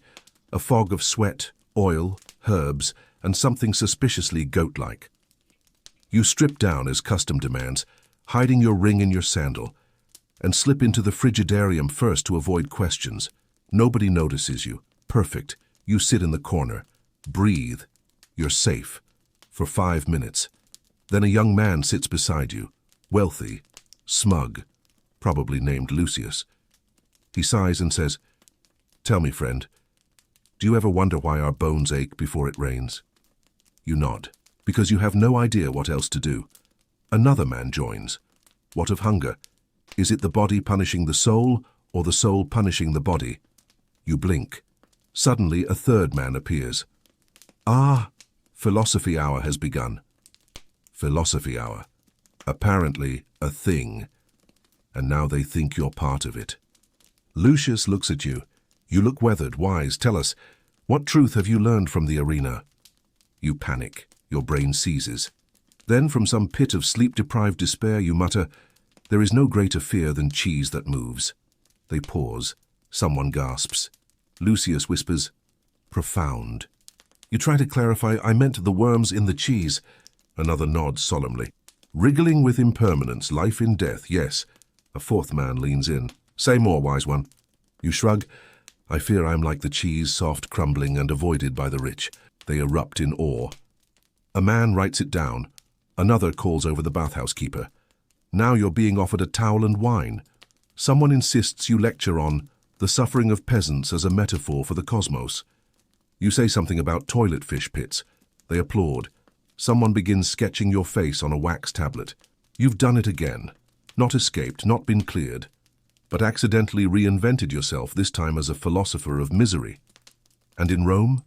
S1: a fog of sweat, oil, herbs, and something suspiciously goat-like. You strip down as custom demands, hiding your ring in your sandal, and slip into the frigidarium first to avoid questions. Nobody notices you. Perfect. You sit in the corner. Breathe. You're safe. For 5 minutes. Then a young man sits beside you. Wealthy. Smug. Probably named Lucius. He sighs and says, "Tell me, friend, do you ever wonder why our bones ache before it rains?" You nod, because you have no idea what else to do. Another man joins. What of hunger? Is it the body punishing the soul, or the soul punishing the body? You blink. Suddenly, a third man appears. Ah, philosophy hour has begun. Philosophy hour. Apparently, a thing. And now they think you're part of it. Lucius looks at you. You look weathered, wise. Tell us, what truth have you learned from the arena? You panic. Your brain seizes. Then, from some pit of sleep-deprived despair, you mutter, "There is no greater fear than cheese that moves." They pause. Someone gasps. Lucius whispers, "Profound." You try to clarify, "I meant the worms in the cheese." Another nods solemnly. Wriggling with impermanence, life in death, yes. A fourth man leans in. "Say more, wise one." You shrug. "I fear I'm like the cheese, soft, crumbling, and avoided by the rich." They erupt in awe. A man writes it down. Another calls over the bathhouse keeper. Now you're being offered a towel and wine. Someone insists you lecture on the suffering of peasants as a metaphor for the cosmos. You say something about toilet fish pits. They applaud. Someone begins sketching your face on a wax tablet. You've done it again. Not escaped, not been cleared, but accidentally reinvented yourself, this time as a philosopher of misery. And in Rome?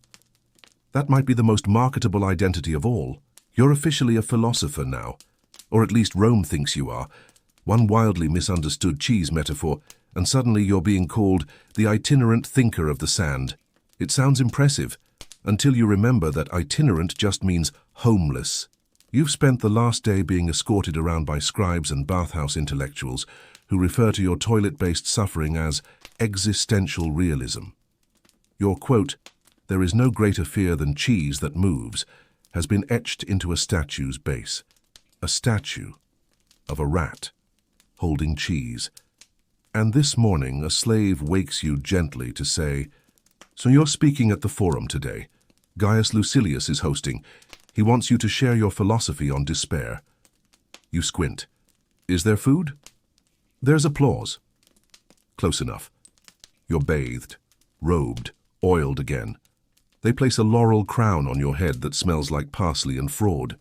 S1: That might be the most marketable identity of all. You're officially a philosopher now, or at least Rome thinks you are. One wildly misunderstood cheese metaphor, and suddenly you're being called the itinerant thinker of the sand. It sounds impressive, until you remember that itinerant just means homeless. You've spent the last day being escorted around by scribes and bathhouse intellectuals who refer to your toilet-based suffering as existential realism. Your quote, "There is no greater fear than cheese that moves," has been etched into a statue's base. A statue of a rat holding cheese. And this morning a slave wakes you gently to say, "So you're speaking at the forum today. Gaius Lucilius is hosting. He wants you to share your philosophy on despair." You squint. "Is there food?" There's applause. Close enough. You're bathed, robed, oiled again. They place a laurel crown on your head that smells like parsley and fraud.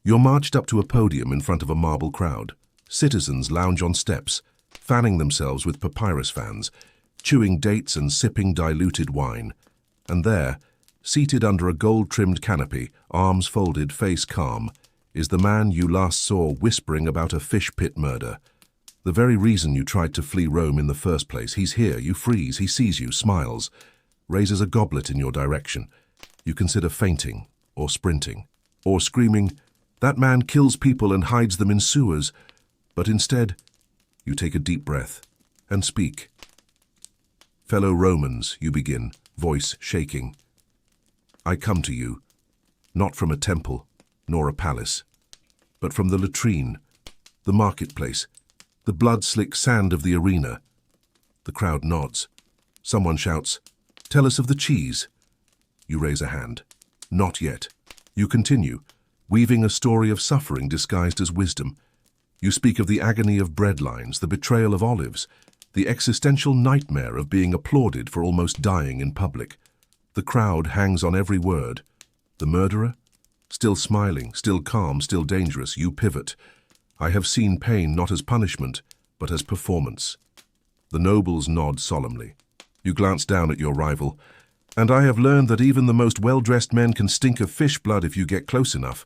S1: You're marched up to a podium in front of a marble crowd. Citizens lounge on steps, fanning themselves with papyrus fans, chewing dates and sipping diluted wine. And there, seated under a gold-trimmed canopy, arms folded, face calm, is the man you last saw whispering about a fish pit murder. The very reason you tried to flee Rome in the first place. He's here. You freeze. He sees you, smiles, raises a goblet in your direction. You consider fainting, or sprinting, or screaming, "That man kills people and hides them in sewers." But instead, you take a deep breath and speak. "Fellow Romans," you begin, voice shaking. "I come to you, not from a temple, nor a palace, but from the latrine, the marketplace, the blood-slick sand of the arena." The crowd nods. Someone shouts, "Tell us of the cheese." You raise a hand. Not yet. You continue, weaving a story of suffering disguised as wisdom. You speak of the agony of bread lines, the betrayal of olives, the existential nightmare of being applauded for almost dying in public. The crowd hangs on every word. The murderer? Still smiling, still calm, still dangerous, you pivot. "I have seen pain not as punishment, but as performance." The nobles nod solemnly. You glance down at your rival. "And I have learned that even the most well-dressed men can stink of fish blood if you get close enough."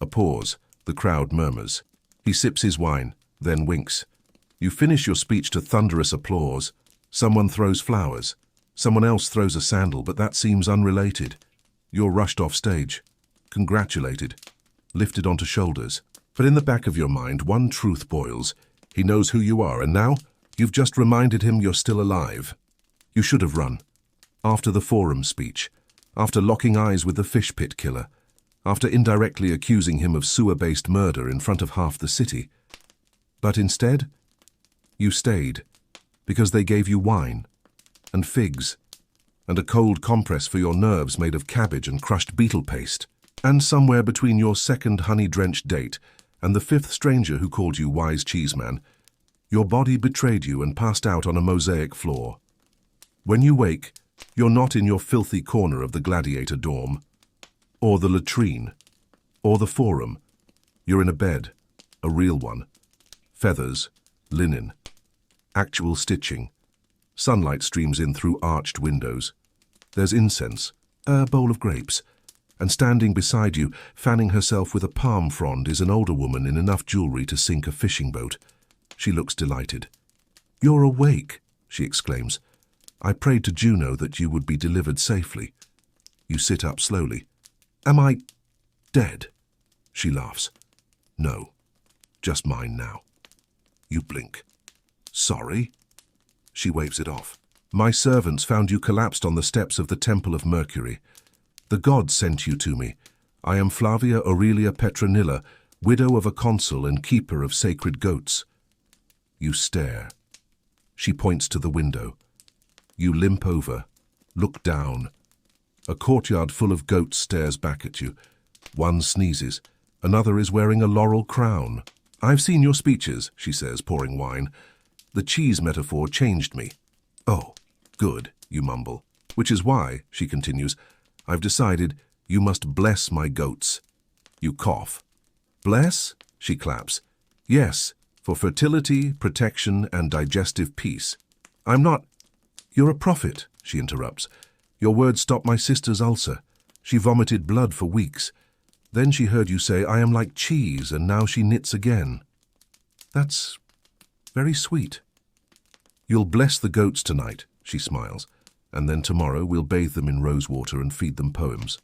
S1: A pause. The crowd murmurs. He sips his wine, then winks. You finish your speech to thunderous applause. Someone throws flowers. Someone else throws a sandal, but that seems unrelated. You're rushed off stage, congratulated, lifted onto shoulders. But in the back of your mind, one truth boils. He knows who you are, and now you've just reminded him you're still alive. You should have run. After the forum speech, after locking eyes with the fish pit killer, after indirectly accusing him of sewer-based murder in front of half the city. But instead, you stayed, because they gave you wine, and figs, and a cold compress for your nerves made of cabbage and crushed beetle paste. And somewhere between your second honey-drenched date and the fifth stranger who called you wise cheeseman, your body betrayed you and passed out on a mosaic floor. When you wake, you're not in your filthy corner of the gladiator dorm, or the latrine, or the forum. You're in a bed, a real one. Feathers, linen, actual stitching. Sunlight streams in through arched windows. There's incense, a bowl of grapes, and standing beside you, fanning herself with a palm frond, is an older woman in enough jewelry to sink a fishing boat. She looks delighted. "You're awake," she exclaims. "I prayed to Juno that you would be delivered safely." You sit up slowly. "Am I dead?" She laughs. "No, just mine now." You blink. "Sorry?" She waves it off. "My servants found you collapsed on the steps of the Temple of Mercury. The gods sent you to me. I am Flavia Aurelia Petronilla, widow of a consul and keeper of sacred goats." You stare. She points to the window. You limp over, look down. A courtyard full of goats stares back at you. One sneezes. Another is wearing a laurel crown. "I've seen your speeches," she says, pouring wine. "The cheese metaphor changed me." "Oh, good," you mumble. "Which is why," she continues, "I've decided you must bless my goats." You cough. "Bless?" She claps. "Yes, for fertility, protection, and digestive peace." "I'm not—" "You're a prophet," she interrupts. "Your words stopped my sister's ulcer. She vomited blood for weeks. Then she heard you say, 'I am like cheese,' and now she knits again." "That's very sweet." "You'll bless the goats tonight," she smiles, "and then tomorrow we'll bathe them in rosewater and feed them poems.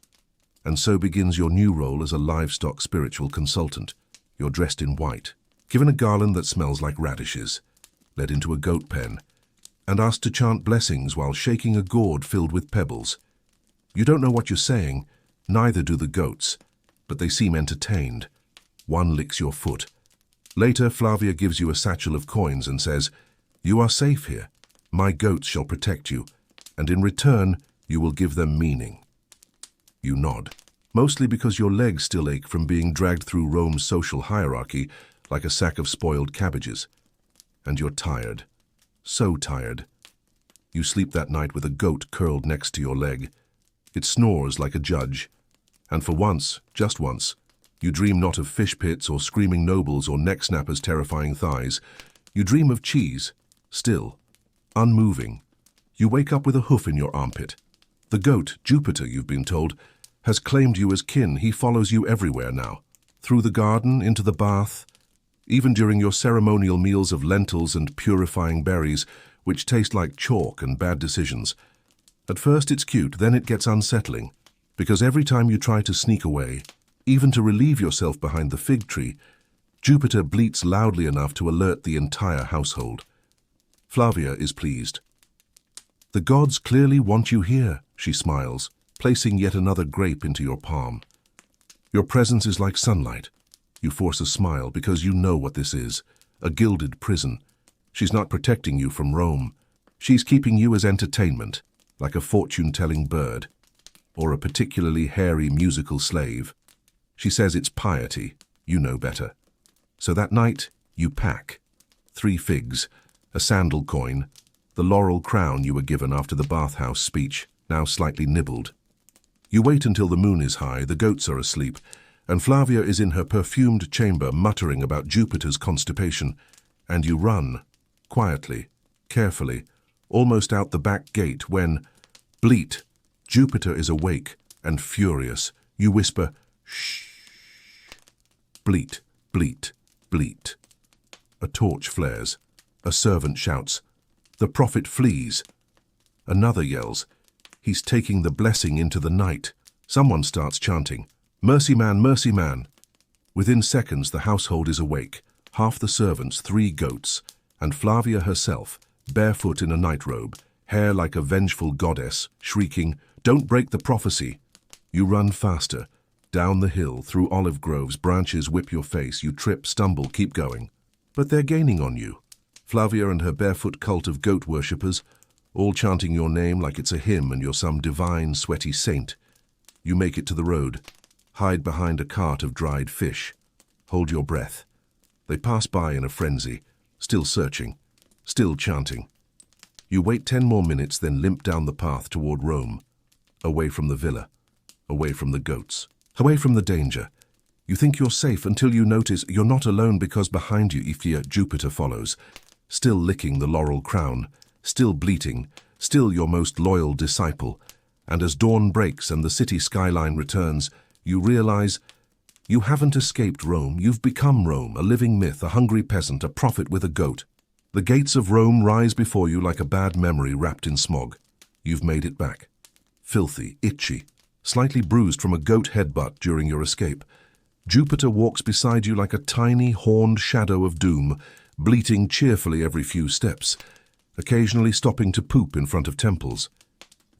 S1: And so begins your new role as a livestock spiritual consultant. You're dressed in white, given a garland that smells like radishes, led into a goat pen, and asked to chant blessings while shaking a gourd filled with pebbles. You don't know what you're saying, neither do the goats, but they seem entertained. One licks your foot. Later, Flavia gives you a satchel of coins and says, "You are safe here. My goats shall protect you, and in return, you will give them meaning." You nod, mostly because your legs still ache from being dragged through Rome's social hierarchy like a sack of spoiled cabbages. And you're tired. So tired. You sleep that night with a goat curled next to your leg. It snores like a judge. And for once, just once, you dream not of fish pits or screaming nobles or neck snappers' terrifying thighs. You dream of cheese, still, unmoving. You wake up with a hoof in your armpit. The goat, Jupiter, you've been told, has claimed you as kin. He follows you everywhere now. Through the garden, into the bath, even during your ceremonial meals of lentils and purifying berries, which taste like chalk and bad decisions. At first it's cute, then it gets unsettling, because every time you try to sneak away, even to relieve yourself behind the fig tree, Jupiter bleats loudly enough to alert the entire household. Flavia is pleased. "The gods clearly want you here," she smiles, placing yet another grape into your palm. "Your presence is like sunlight." You force a smile because you know what this is, a gilded prison. She's not protecting you from Rome. She's keeping you as entertainment, like a fortune-telling bird, or a particularly hairy musical slave. She says it's piety. You know better. So that night, you pack. 3 figs, a sandal coin, the laurel crown you were given after the bathhouse speech, now slightly nibbled. You wait until the moon is high, the goats are asleep, and Flavia is in her perfumed chamber muttering about Jupiter's constipation, and you run, quietly, carefully, almost out the back gate when, bleat, Jupiter is awake and furious. You whisper, "Shh." Bleat, bleat, bleat. A torch flares. A servant shouts, "The prophet flees." Another yells, "He's taking the blessing into the night." Someone starts chanting, "Mercy man, mercy man." Within seconds, the household is awake, half the servants 3 goats, and Flavia herself, barefoot in a nightrobe, hair like a vengeful goddess, shrieking, "Don't break the prophecy!" You run faster. Down the hill, through olive groves, branches whip your face, you trip, stumble, keep going. But they're gaining on you. Flavia and her barefoot cult of goat worshippers, all chanting your name like it's a hymn and you're some divine, sweaty saint. You make it to the road. Hide behind a cart of dried fish. Hold your breath. They pass by in a frenzy, still searching, still chanting. You wait 10 more minutes, then limp down the path toward Rome, away from the villa, away from the goats, away from the danger. You think you're safe until you notice you're not alone, because behind you Jupiter follows, still licking the laurel crown, still bleating, still your most loyal disciple. And as dawn breaks and the city skyline returns, you realize you haven't escaped Rome, you've become Rome, a living myth, a hungry peasant, a prophet with a goat. The gates of Rome rise before you like a bad memory wrapped in smog. You've made it back. Filthy, itchy, slightly bruised from a goat headbutt during your escape. Jupiter walks beside you like a tiny, horned shadow of doom, bleating cheerfully every few steps, occasionally stopping to poop in front of temples.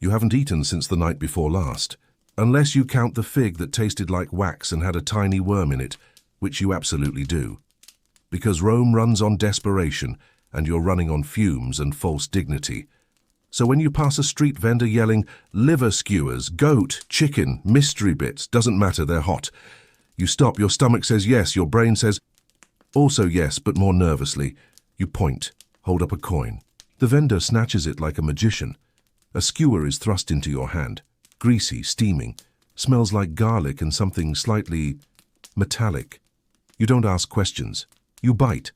S1: You haven't eaten since the night before last, unless you count the fig that tasted like wax and had a tiny worm in it, which you absolutely do. Because Rome runs on desperation, and you're running on fumes and false dignity. So when you pass a street vendor yelling, "Liver skewers, goat, chicken, mystery bits, doesn't matter, they're hot," you stop, your stomach says yes, your brain says also yes, but more nervously. You point, hold up a coin. The vendor snatches it like a magician. A skewer is thrust into your hand, greasy, steaming, smells like garlic and something slightly metallic. You don't ask questions. You bite.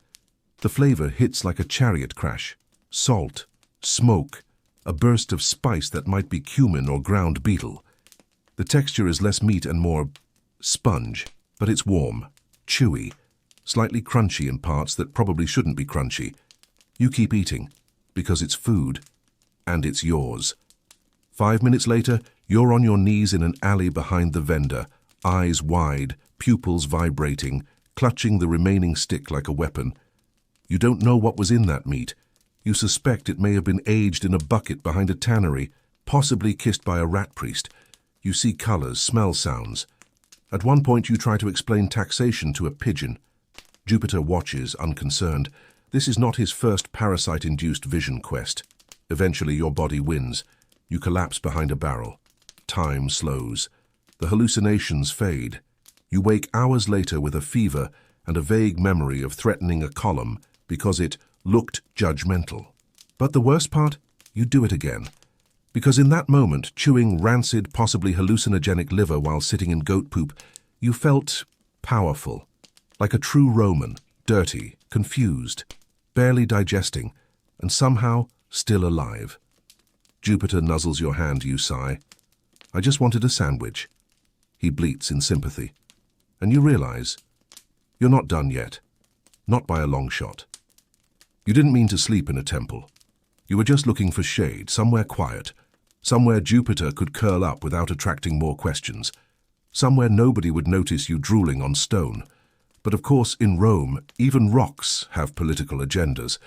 S1: The flavor hits like a chariot crash. Salt, smoke, a burst of spice that might be cumin or ground beetle. The texture is less meat and more sponge, but it's warm, chewy, slightly crunchy in parts that probably shouldn't be crunchy. You keep eating, because it's food, and it's yours. 5 minutes later, you're on your knees in an alley behind the vendor, eyes wide, pupils vibrating, clutching the remaining stick like a weapon. You don't know what was in that meat. You suspect it may have been aged in a bucket behind a tannery, possibly kissed by a rat priest. You see colors, smell sounds. At one point you try to explain taxation to a pigeon. Jupiter watches, unconcerned. This is not his first parasite-induced vision quest. Eventually your body wins. You collapse behind a barrel. Time slows. The hallucinations fade. You wake hours later with a fever and a vague memory of threatening a column because it looked judgmental. But the worst part? You do it again. Because in that moment, chewing rancid, possibly hallucinogenic liver while sitting in goat poop, you felt powerful. Like a true Roman, dirty, confused, barely digesting, and somehow still alive. Jupiter nuzzles your hand, you sigh. "I just wanted a sandwich." He bleats in sympathy. And you realize, you're not done yet. Not by a long shot. You didn't mean to sleep in a temple. You were just looking for shade, somewhere quiet, somewhere Jupiter could curl up without attracting more questions, somewhere nobody would notice you drooling on stone. But of course, in Rome, even rocks have political agendas.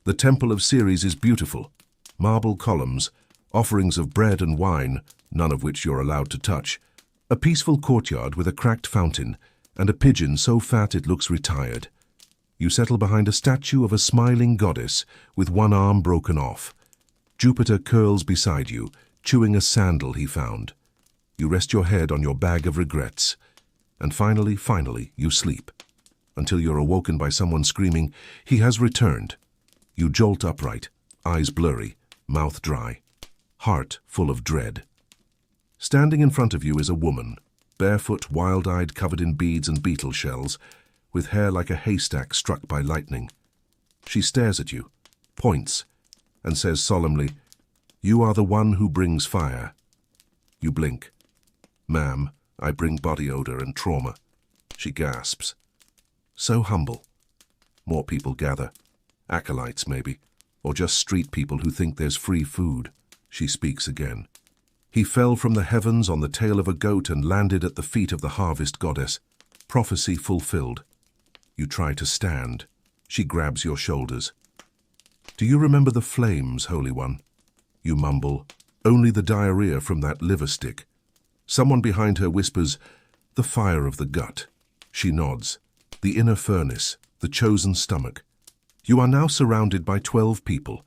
S1: The Temple of Ceres is beautiful. Marble columns, offerings of bread and wine, none of which you're allowed to touch, a peaceful courtyard with a cracked fountain, and a pigeon so fat it looks retired. You settle behind a statue of a smiling goddess with one arm broken off. Jupiter curls beside you, chewing a sandal he found. You rest your head on your bag of regrets. And finally, you sleep. Until you're awoken by someone screaming, "He has returned." You jolt upright, eyes blurry, mouth dry, heart full of dread. Standing in front of you is a woman, barefoot, wild-eyed, covered in beads and beetle shells, with hair like a haystack struck by lightning. She stares at you, points, and says solemnly, "You are the one who brings fire." You blink. "Ma'am, I bring body odor and trauma." She gasps. So humble. More people gather. Acolytes, maybe, or just street people who think there's free food. She speaks again. "He fell from the heavens on the tail of a goat and landed at the feet of the harvest goddess. Prophecy fulfilled." You try to stand. She grabs your shoulders. Do you remember the flames, Holy One? You mumble, only the diarrhea from that liver stick. Someone behind her whispers, the fire of the gut. She nods. The inner furnace, the chosen stomach. You are now surrounded by 12 people.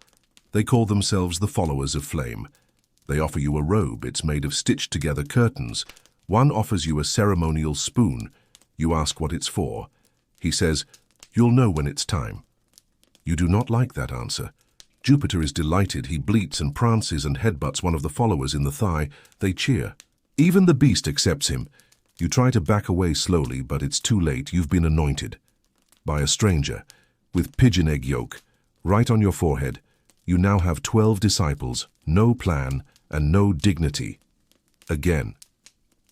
S1: They call themselves the followers of flame. They offer you a robe. It's made of stitched-together curtains. One offers you a ceremonial spoon. You ask what it's for. He says, you'll know when it's time. You do not like that answer. Jupiter is delighted. He bleats and prances and headbutts one of the followers in the thigh. They cheer. Even the beast accepts him. You try to back away slowly, but it's too late. You've been anointed by a stranger with pigeon egg yolk right on your forehead. You now have 12 disciples, no plan, and no dignity. Again.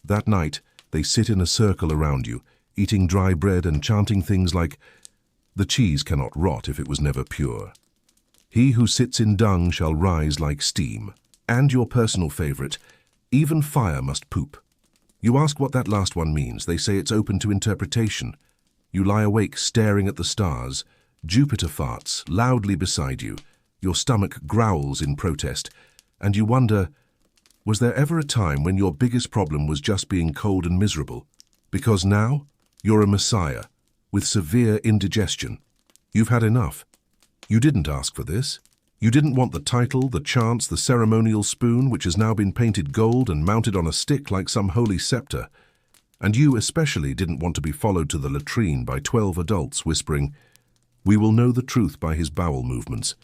S1: That night, they sit in a circle around you, eating dry bread and chanting things like, the cheese cannot rot if it was never pure. He who sits in dung shall rise like steam. And your personal favorite, even fire must poop. You ask what that last one means. They say it's open to interpretation. You lie awake staring at the stars. Jupiter farts loudly beside you. Your stomach growls in protest. And you wonder, was there ever a time when your biggest problem was just being cold and miserable? Because now, you're a messiah, with severe indigestion. You've had enough. You didn't ask for this. You didn't want the title, the chants, the ceremonial spoon, which has now been painted gold and mounted on a stick like some holy scepter. And you especially didn't want to be followed to the latrine by 12 adults whispering, we will know the truth by his bowel movements.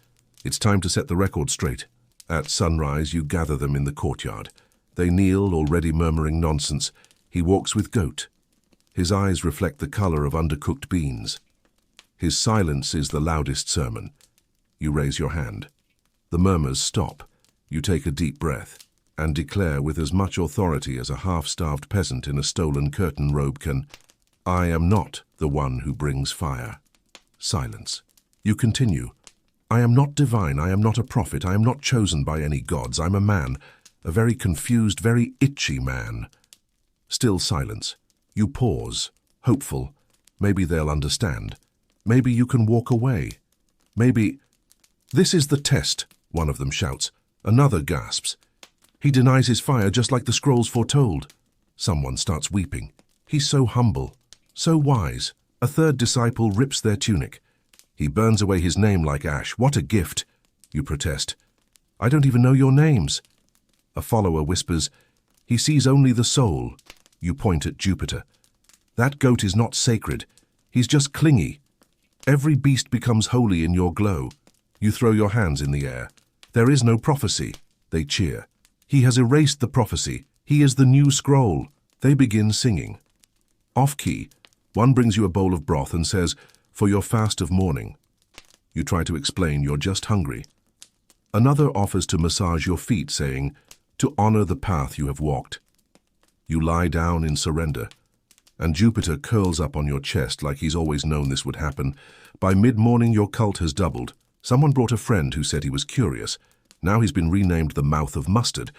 S1: It's time to set the record straight. At sunrise, you gather them in the courtyard. They kneel, already murmuring nonsense. He walks with goat. His eyes reflect the color of undercooked beans. His silence is the loudest sermon. You raise your hand. The murmurs stop. You take a deep breath and declare with as much authority as a half-starved peasant in a stolen curtain robe can, I am not the one who brings fire. Silence. You continue. I am not divine, I am not a prophet, I am not chosen by any gods, I'm a man, a very confused, very itchy man. Still silence. You pause, hopeful. Maybe they'll understand. Maybe you can walk away. Maybe... This is the test, one of them shouts. Another gasps. He denies his fire just like the scrolls foretold. Someone starts weeping. He's so humble, so wise. A third disciple rips their tunic. He burns away his name like ash. What a gift, you protest. I don't even know your names. A follower whispers, he sees only the soul. You point at Jupiter. That goat is not sacred. He's just clingy. Every beast becomes holy in your glow. You throw your hands in the air. There is no prophecy. They cheer. He has erased the prophecy. He is the new scroll. They begin singing. Off-key, one brings you a bowl of broth and says, for your fast of mourning. You try to explain you're just hungry. Another offers to massage your feet, saying, to honor the path you have walked. You lie down in surrender, and Jupiter curls up on your chest like he's always known this would happen. By mid-morning, your cult has doubled. Someone brought a friend who said he was curious. Now he's been renamed the Mouth of Mustard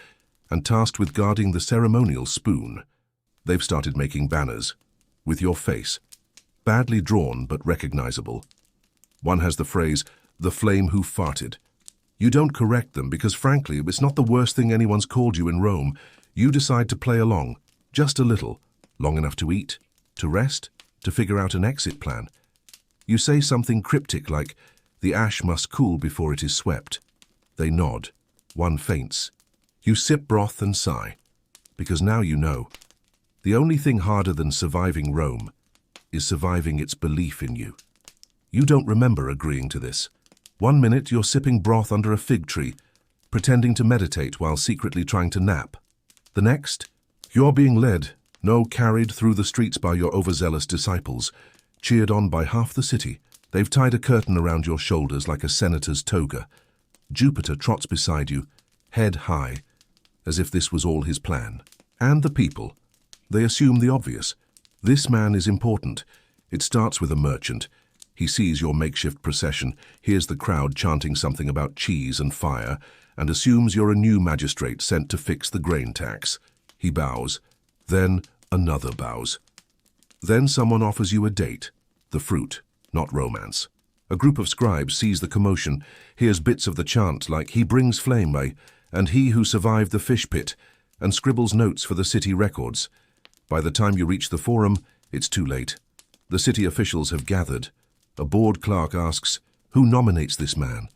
S1: and tasked with guarding the ceremonial spoon. They've started making banners with your face, badly drawn but recognizable. One has the phrase, the flame who farted. You don't correct them because, frankly, it's not the worst thing anyone's called you in Rome. You decide to play along, just a little, long enough to eat, to rest, to figure out an exit plan. You say something cryptic like, the ash must cool before it is swept. They nod. One faints. You sip broth and sigh, because now you know. The only thing harder than surviving Rome is surviving its belief in you. You don't remember agreeing to this. 1 minute you're sipping broth under a fig tree, pretending to meditate while secretly trying to nap. The next, you're being led, no, carried through the streets by your overzealous disciples, cheered on by half the city. They've tied a curtain around your shoulders like a senator's toga. Jupiter trots beside you, head high, as if this was all his plan. And the people. They assume the obvious. This man is important. It starts with a merchant. He sees your makeshift procession, hears the crowd chanting something about cheese and fire, and assumes you're a new magistrate sent to fix the grain tax. He bows. Then another bows. Then someone offers you a date. The fruit, not romance. A group of scribes sees the commotion, hears bits of the chant like "He brings flame, and he who survived the fish pit," and scribbles notes for the city records. By the time you reach the forum, it's too late. The city officials have gathered. A bored clerk asks, "Who nominates this man?"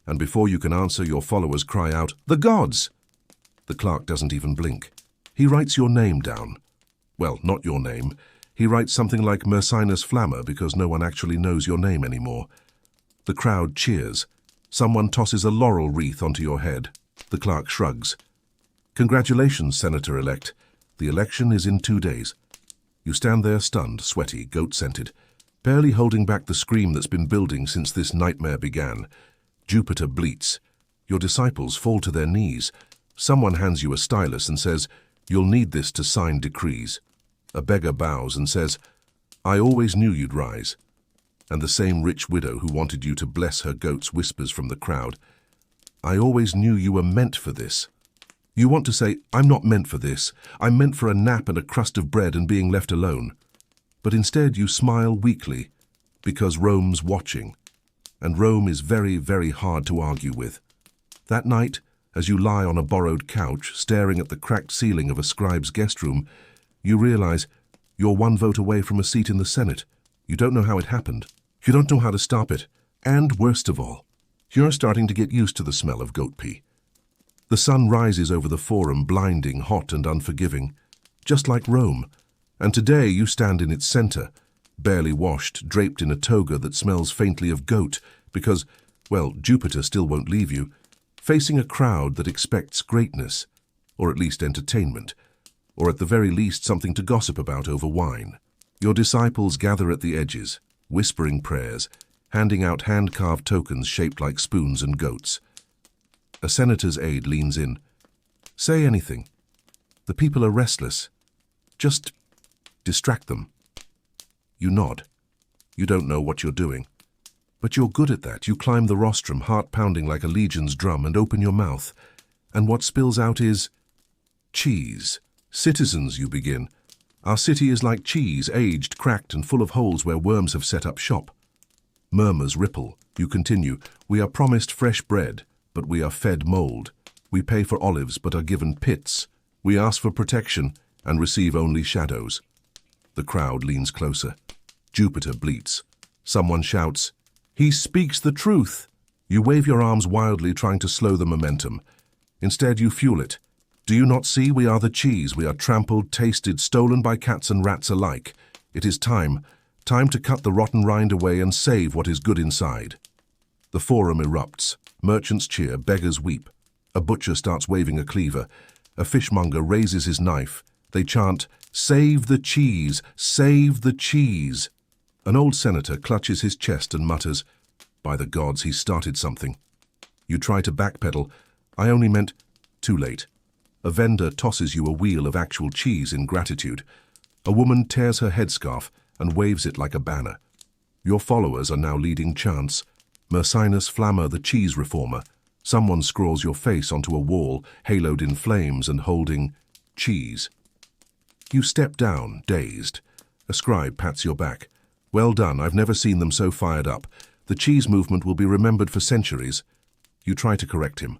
S1: And before you can answer, your followers cry out, "The gods!" The clerk doesn't even blink. He writes your name down. Well, not your name. He writes something like Mercinus Flammer because no one actually knows your name anymore. The crowd cheers. Someone tosses a laurel wreath onto your head. The clerk shrugs. "Congratulations, Senator-elect. The election is in 2 days." You stand there stunned, sweaty, goat-scented, barely holding back the scream that's been building since this nightmare began. Jupiter bleats. Your disciples fall to their knees. Someone hands you a stylus and says, "You'll need this to sign decrees." A beggar bows and says, "I always knew you'd rise." And the same rich widow who wanted you to bless her goats whispers from the crowd, "I always knew you were meant for this." You want to say, "I'm not meant for this. I'm meant for a nap and a crust of bread and being left alone." But instead you smile weakly, because Rome's watching. And Rome is very, very hard to argue with. That night, as you lie on a borrowed couch, staring at the cracked ceiling of a scribe's guest room, you realize you're 1 vote away from a seat in the Senate. You don't know how it happened. You don't know how to stop it. And worst of all, you're starting to get used to the smell of goat pee. The sun rises over the forum, blinding, hot and unforgiving, just like Rome. And today you stand in its center, barely washed, draped in a toga that smells faintly of goat, because, well, Jupiter still won't leave you, facing a crowd that expects greatness, or at least entertainment, or at the very least something to gossip about over wine. Your disciples gather at the edges, whispering prayers, handing out hand-carved tokens shaped like spoons and goats. A senator's aide leans in. "Say anything. The people are restless. Just distract them." You nod. You don't know what you're doing. But you're good at that. You climb the rostrum, heart pounding like a legion's drum, and open your mouth. And what spills out is cheese. "Citizens," you begin. "Our city is like cheese, aged, cracked, and full of holes where worms have set up shop." Murmurs ripple. You continue. "We are promised fresh bread, but we are fed mold. We pay for olives, but are given pits. We ask for protection, and receive only shadows." The crowd leans closer. Jupiter bleats. Someone shouts, "He speaks the truth!" You wave your arms wildly, trying to slow the momentum. Instead, you fuel it. "Do you not see? We are the cheese. We are trampled, tasted, stolen by cats and rats alike. It is time to cut the rotten rind away and save what is good inside." The forum erupts. Merchants cheer, beggars weep. A butcher starts waving a cleaver. A fishmonger raises his knife. They chant, "Save the cheese! Save the cheese!" An old senator clutches his chest and mutters, "By the gods, he started something." You try to backpedal. "I only meant..." Too late. A vendor tosses you a wheel of actual cheese in gratitude. A woman tears her headscarf and waves it like a banner. Your followers are now leading chants. Mercinus Flammer, the cheese reformer. Someone scrawls your face onto a wall, haloed in flames and holding cheese. You step down, dazed. A scribe pats your back. "Well done, I've never seen them so fired up. The cheese movement will be remembered for centuries." You try to correct him,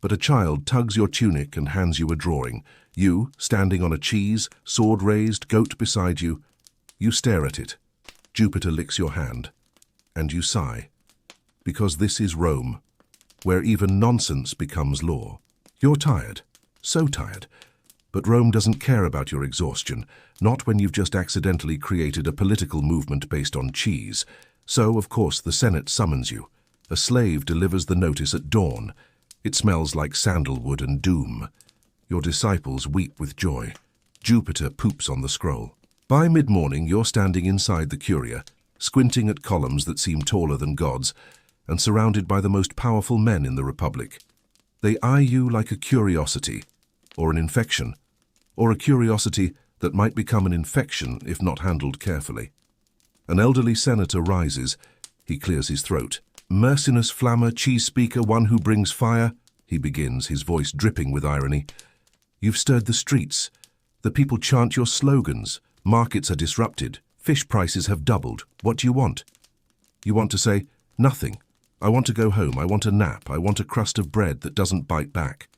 S1: but a child tugs your tunic and hands you a drawing. You, standing on a cheese, sword raised, goat beside you. You stare at it. Jupiter licks your hand. And you sigh. Because this is Rome, where even nonsense becomes law. You're tired. So tired. But Rome doesn't care about your exhaustion, not when you've just accidentally created a political movement based on cheese. So, of course, the Senate summons you. A slave delivers the notice at dawn. It smells like sandalwood and doom. Your disciples weep with joy. Jupiter poops on the scroll. By mid-morning, you're standing inside the Curia, squinting at columns that seem taller than gods, and surrounded by the most powerful men in the Republic. They eye you like a curiosity, or an infection, or a curiosity that might become an infection if not handled carefully. An elderly senator rises. He clears his throat. "Mercinus Flammer, cheese speaker, one who brings fire," he begins, his voice dripping with irony. "You've stirred the streets. The people chant your slogans. Markets are disrupted. Fish prices have doubled. What do you want? You want to say, nothing. I want to go home. I want a nap. I want a crust of bread that doesn't bite back.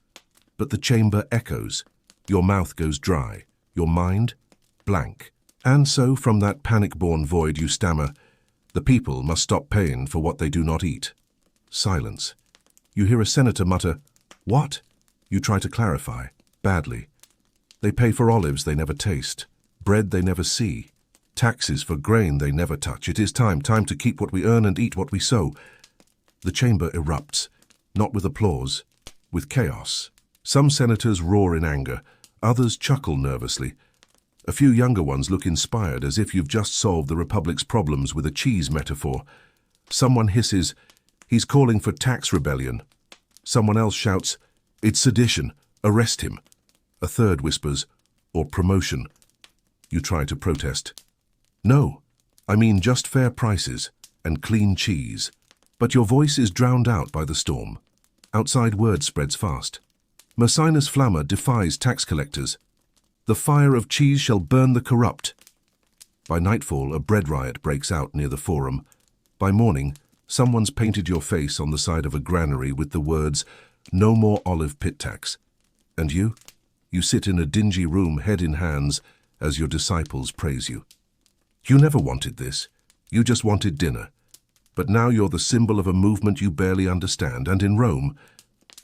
S1: But the chamber echoes. Your mouth goes dry. Your mind, blank. And so, from that panic-born void, you stammer, the people must stop paying for what they do not eat. Silence. You hear a senator mutter, what? You try to clarify. Badly. They pay for olives they never taste, bread they never see, taxes for grain they never touch. It is time to keep what we earn and eat what we sow. The chamber erupts, not with applause, with chaos. Some senators roar in anger, others chuckle nervously. A few younger ones look inspired, as if you've just solved the Republic's problems with a cheese metaphor. Someone hisses, he's calling for tax rebellion. Someone else shouts, it's sedition, arrest him. A third whispers, or promotion. You try to protest. No, I mean just fair prices and clean cheese. But your voice is drowned out by the storm. Outside word spreads fast. Mercinus Flamma defies tax collectors. The fire of cheese shall burn the corrupt. By nightfall, a bread riot breaks out near the Forum. By morning, someone's painted your face on the side of a granary with the words, no more olive pit tax. And you? You sit in a dingy room, head in hands, as your disciples praise you. You never wanted this. You just wanted dinner. But now you're the symbol of a movement you barely understand, and in Rome,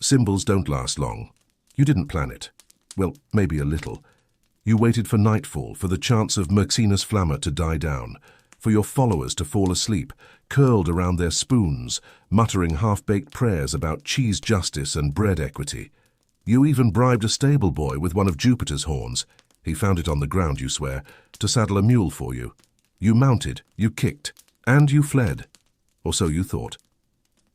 S1: symbols don't last long. You didn't plan it. Well, maybe a little. You waited for nightfall, for the chance of Mercinus Flamma to die down, for your followers to fall asleep, curled around their spoons, muttering half-baked prayers about cheese justice and bread equity. You even bribed a stable boy with one of Jupiter's horns, he found it on the ground, you swear, to saddle a mule for you. You mounted, you kicked, and you fled. Or so you thought.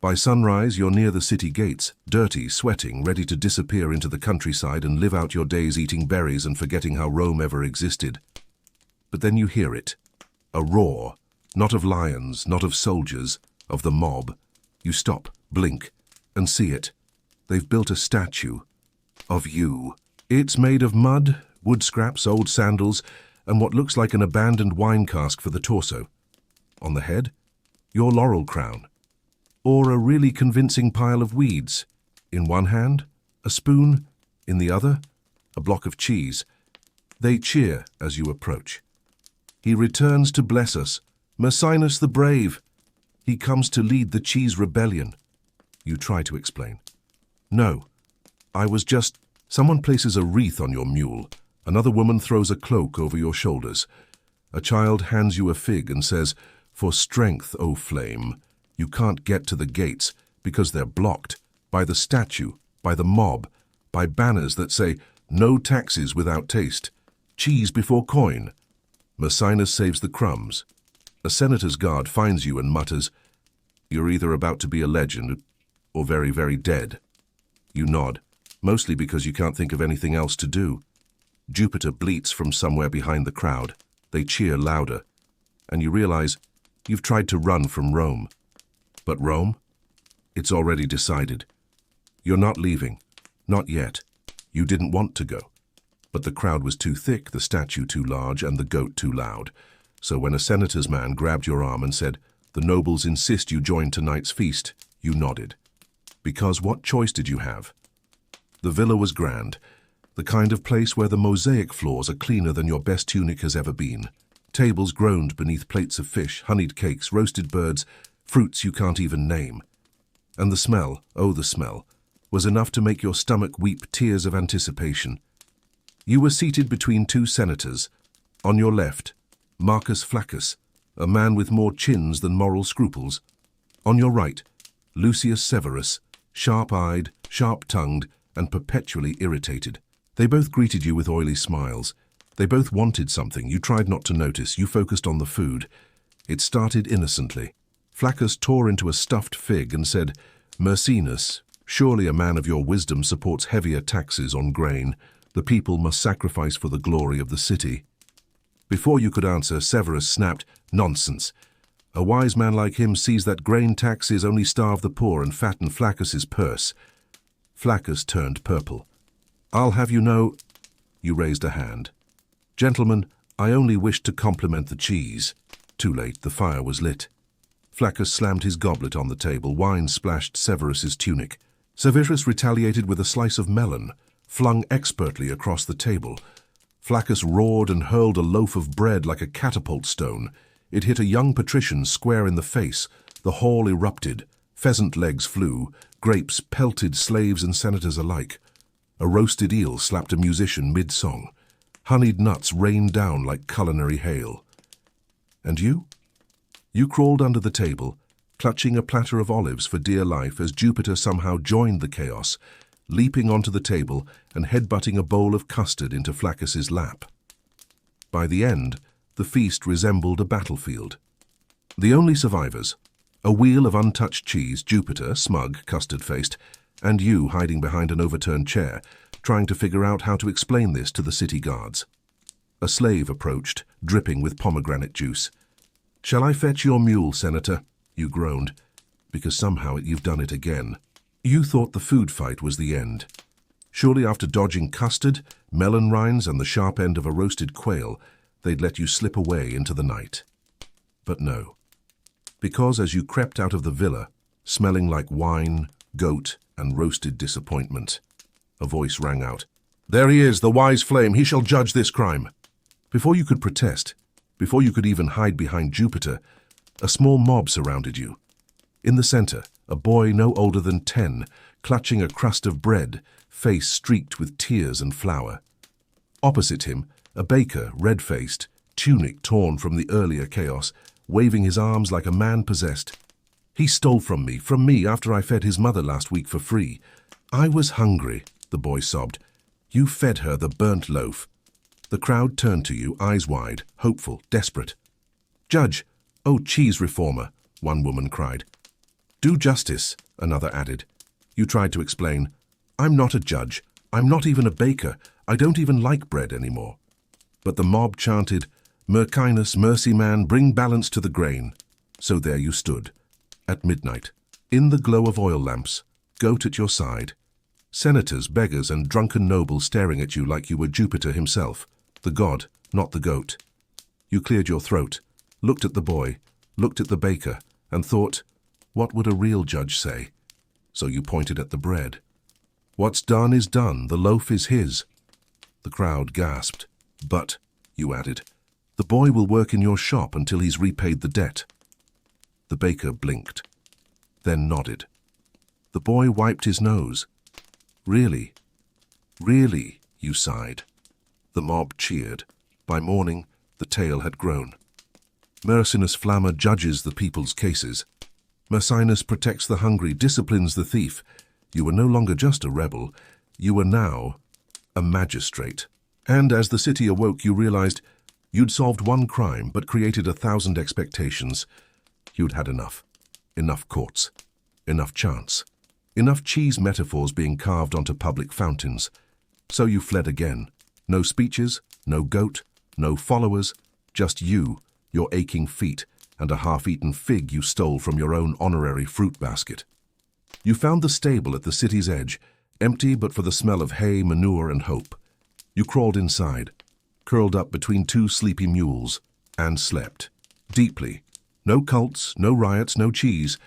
S1: By sunrise, you're near the city gates, dirty, sweating, ready to disappear into the countryside and live out your days eating berries and forgetting how Rome ever existed. But then you hear it. A roar, not of lions, not of soldiers, of the mob. You stop, blink, and see it. They've built a statue of you. It's made of mud, wood scraps, old sandals, and what looks like an abandoned wine cask for the torso. On the head, your laurel crown. Or a really convincing pile of weeds. In one hand, a spoon, in the other, a block of cheese. They cheer as you approach. He returns to bless us, Mercinus the Brave. He comes to lead the cheese rebellion. You try to explain. No, I was just... Someone places a wreath on your mule. Another woman throws a cloak over your shoulders. A child hands you a fig and says, for strength, O flame. You can't get to the gates because they're blocked by the statue, by the mob, by banners that say, no taxes without taste, cheese before coin. Mercinus saves the crumbs. A senator's guard finds you and mutters, you're either about to be a legend or very, very dead. You nod, mostly because you can't think of anything else to do. Jupiter bleats from somewhere behind the crowd. They cheer louder. And you realize you've tried to run from Rome. But Rome? It's already decided. You're not leaving. Not yet. You didn't want to go. But the crowd was too thick, the statue too large, and the goat too loud. So when a senator's man grabbed your arm and said, the nobles insist you join tonight's feast, you nodded. Because what choice did you have? The villa was grand, the kind of place where the mosaic floors are cleaner than your best tunic has ever been. Tables groaned beneath plates of fish, honeyed cakes, roasted birds, fruits you can't even name. And the smell, oh the smell, was enough to make your stomach weep tears of anticipation. You were seated between two senators. On your left, Marcus Flaccus, a man with more chins than moral scruples. On your right, Lucius Severus, sharp-eyed, sharp-tongued, and perpetually irritated. They both greeted you with oily smiles. They both wanted something. You tried not to notice. You focused on the food. It started innocently. Flaccus tore into a stuffed fig and said, Mercinus, surely a man of your wisdom supports heavier taxes on grain. The people must sacrifice for the glory of the city. Before you could answer, Severus snapped, Nonsense. A wise man like him sees that grain taxes only starve the poor and fatten Flaccus's purse. Flaccus turned purple. I'll have you know... You raised a hand. Gentlemen, I only wished to compliment the cheese. Too late, the fire was lit. Flaccus slammed his goblet on the table. Wine splashed Severus's tunic. Severus retaliated with a slice of melon, flung expertly across the table. Flaccus roared and hurled a loaf of bread like a catapult stone. It hit a young patrician square in the face. The hall erupted. Pheasant legs flew. Grapes pelted slaves and senators alike. A roasted eel slapped a musician mid-song. Honeyed nuts rained down like culinary hail. And you? You crawled under the table, clutching a platter of olives for dear life as Jupiter somehow joined the chaos, leaping onto the table and headbutting a bowl of custard into Flaccus's lap. By the end, the feast resembled a battlefield. The only survivors, a wheel of untouched cheese, Jupiter, smug, custard-faced, and you hiding behind an overturned chair, trying to figure out how to explain this to the city guards. A slave approached, dripping with pomegranate juice. "Shall I fetch your mule, Senator?" you groaned, because somehow you've done it again. You thought the food fight was the end. Surely after dodging custard, melon rinds, and the sharp end of a roasted quail, they'd let you slip away into the night. But no. Because as you crept out of the villa, smelling like wine, goat, and roasted disappointment, a voice rang out. "There he is, the wise flame. He shall judge this crime." Before you could protest, before you could even hide behind Jupiter, a small mob surrounded you. In the center, a boy no older than 10, clutching a crust of bread, face streaked with tears and flour. Opposite him, a baker, red-faced, tunic torn from the earlier chaos, waving his arms like a man possessed. "He stole from me, after I fed his mother last week for free. I was hungry," the boy sobbed. "You fed her the burnt loaf." The crowd turned to you, eyes wide, hopeful, desperate. "Judge, oh cheese reformer," one woman cried. "Do justice," another added. You tried to explain, "I'm not a judge. I'm not even a baker. I don't even like bread anymore." But the mob chanted, "Mercinus, mercy man, bring balance to the grain." So there you stood, at midnight, in the glow of oil lamps, goat at your side. Senators, beggars, and drunken nobles staring at you like you were Jupiter himself, the god, not the goat. You cleared your throat, looked at the boy, looked at the baker, and thought, what would a real judge say? So you pointed at the bread. "What's done is done, the loaf is his." The crowd gasped. "But," you added, "the boy will work in your shop until he's repaid the debt." The baker blinked, then nodded. The boy wiped his nose. "Really? Really?" you sighed. The mob cheered. By morning, the tale had grown. Mercinus Flamma judges the people's cases. Mercinus protects the hungry, disciplines the thief. You were no longer just a rebel. You were now a magistrate. And as the city awoke, you realized you'd solved one crime but created 1,000 expectations. You'd had enough. Enough courts. Enough chance. Enough cheese metaphors being carved onto public fountains. So you fled again. No speeches, no goat, no followers, just you, your aching feet, and a half-eaten fig you stole from your own honorary fruit basket. You found the stable at the city's edge, empty but for the smell of hay, manure, and hope. You crawled inside, curled up between two sleepy mules, and slept. Deeply. No cults, no riots, no cheese,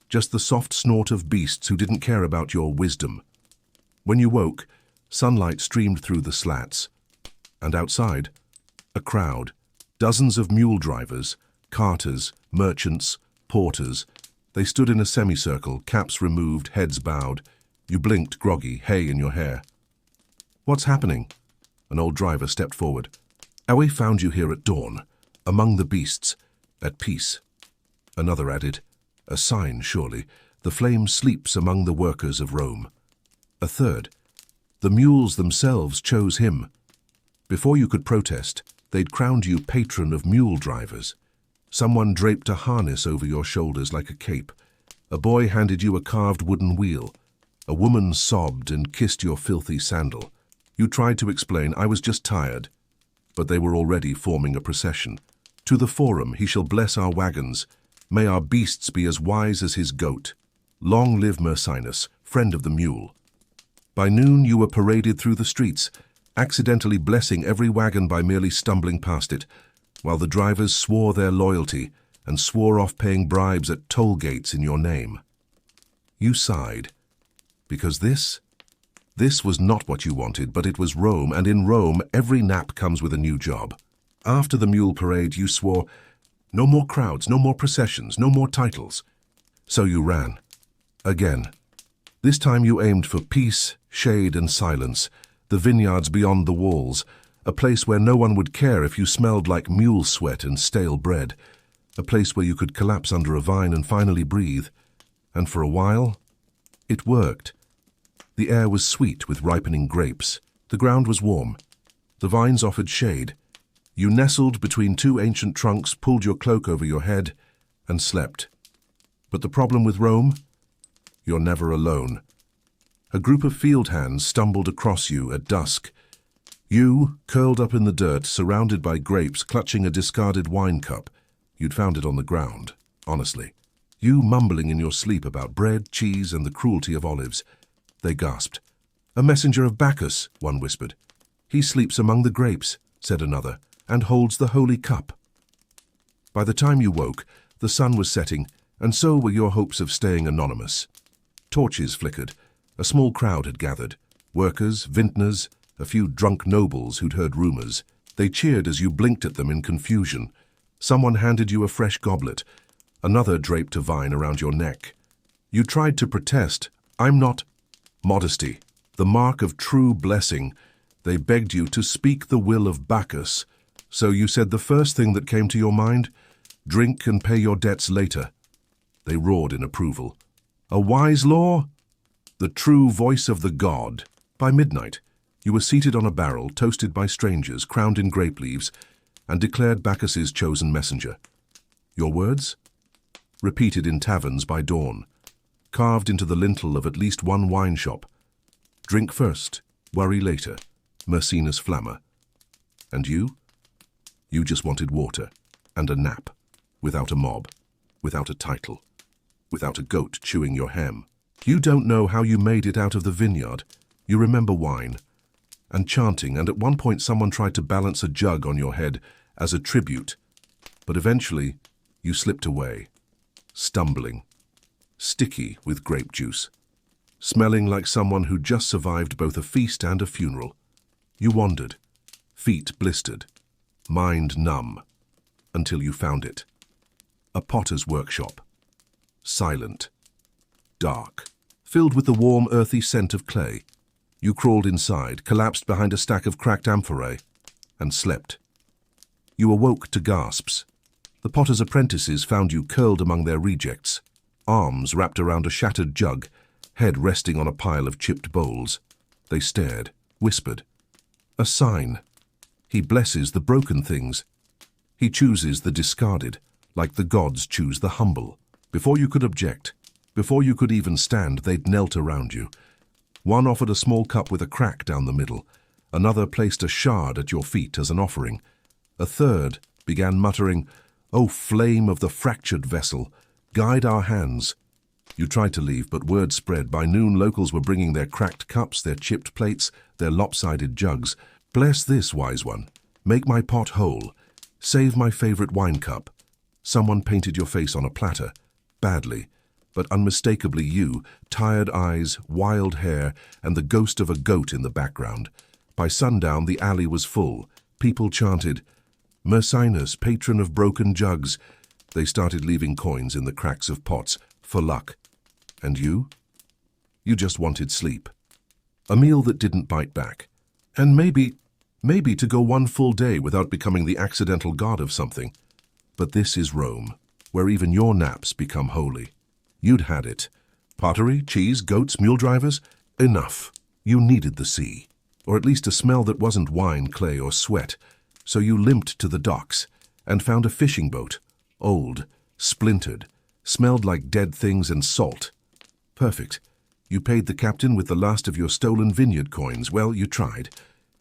S1: just the soft snort of beasts who didn't care about your wisdom. When you woke, sunlight streamed through the slats. And outside, a crowd, dozens of mule drivers, carters, merchants, porters. They stood in a semicircle, caps removed, heads bowed. You blinked, groggy, hay in your hair. "What's happening?" An old driver stepped forward. "Awe found you here at dawn, among the beasts, at peace." Another added, "A sign, surely. The flame sleeps among the workers of Rome." A third, "The mules themselves chose him." Before you could protest, they'd crowned you patron of mule drivers. Someone draped a harness over your shoulders like a cape. A boy handed you a carved wooden wheel. A woman sobbed and kissed your filthy sandal. You tried to explain, "I was just tired." But they were already forming a procession. "To the forum he shall bless our wagons. May our beasts be as wise as his goat. Long live Mercinus, friend of the mule." By noon you were paraded through the streets, accidentally blessing every wagon by merely stumbling past it, while the drivers swore their loyalty and swore off paying bribes at toll gates in your name. You sighed, because this was not what you wanted, but it was Rome, and in Rome every nap comes with a new job. After the mule parade you swore, no more crowds, no more processions, no more titles. So you ran. Again. This time you aimed for peace, shade and silence, the vineyards beyond the walls, a place where no one would care if you smelled like mule sweat and stale bread, a place where you could collapse under a vine and finally breathe. And for a while, it worked. The air was sweet with ripening grapes. The ground was warm. The vines offered shade. You nestled between two ancient trunks, pulled your cloak over your head, and slept. But the problem with Rome? You're never alone. A group of field hands stumbled across you at dusk. You, curled up in the dirt, surrounded by grapes, clutching a discarded wine cup. You'd found it on the ground, honestly. You mumbling in your sleep about bread, cheese, and the cruelty of olives. They gasped. A messenger of Bacchus, one whispered. He sleeps among the grapes, said another, and holds the holy cup. By the time you woke, the sun was setting, and so were your hopes of staying anonymous. Torches flickered. A small crowd had gathered. Workers, vintners, a few drunk nobles who'd heard rumors. They cheered as you blinked at them in confusion. Someone handed you a fresh goblet. Another draped a vine around your neck. You tried to protest. I'm not. Modesty, the mark of true blessing. They begged you to speak the will of Bacchus. So you said the first thing that came to your mind? Drink and pay your debts later. They roared in approval. A wise law? The true voice of the god. By midnight, you were seated on a barrel, toasted by strangers, crowned in grape leaves, and declared Bacchus's chosen messenger. Your words? Repeated in taverns by dawn, carved into the lintel of at least one wine shop. Drink first, worry later, Mercinus Flamma. And you? You just wanted water and a nap, without a mob, without a title, without a goat chewing your hem. You don't know how you made it out of the vineyard. You remember wine and chanting, and at one point someone tried to balance a jug on your head as a tribute, but eventually you slipped away, stumbling, sticky with grape juice, smelling like someone who just survived both a feast and a funeral. You wandered, feet blistered, mind numb, until you found it. A potter's workshop. Silent, dark, filled with the warm, earthy scent of clay. You crawled inside, collapsed behind a stack of cracked amphorae, and slept. You awoke to gasps. The potter's apprentices found you curled among their rejects, arms wrapped around a shattered jug, head resting on a pile of chipped bowls. They stared, whispered. A sign. He blesses the broken things. He chooses the discarded, like the gods choose the humble. Before you could object, before you could even stand, they'd knelt around you. One offered a small cup with a crack down the middle. Another placed a shard at your feet as an offering. A third began muttering, "O flame of the fractured vessel, guide our hands." You tried to leave, but word spread. By noon, locals were bringing their cracked cups, their chipped plates, their lopsided jugs. Bless this, wise one. Make my pot whole. Save my favorite wine cup. Someone painted your face on a platter. Badly, but unmistakably you, tired eyes, wild hair, and the ghost of a goat in the background. By sundown, the alley was full. People chanted, "Mercinus, patron of broken jugs." They started leaving coins in the cracks of pots, for luck. And you? You just wanted sleep. A meal that didn't bite back. And maybe to go one full day without becoming the accidental god of something. But this is Rome, where even your naps become holy. You'd had it. Pottery, cheese, goats, mule drivers? Enough. You needed the sea, or at least a smell that wasn't wine, clay, or sweat. So you limped to the docks and found a fishing boat, old, splintered, smelled like dead things and salt. Perfect. You paid the captain with the last of your stolen vineyard coins. Well, you tried.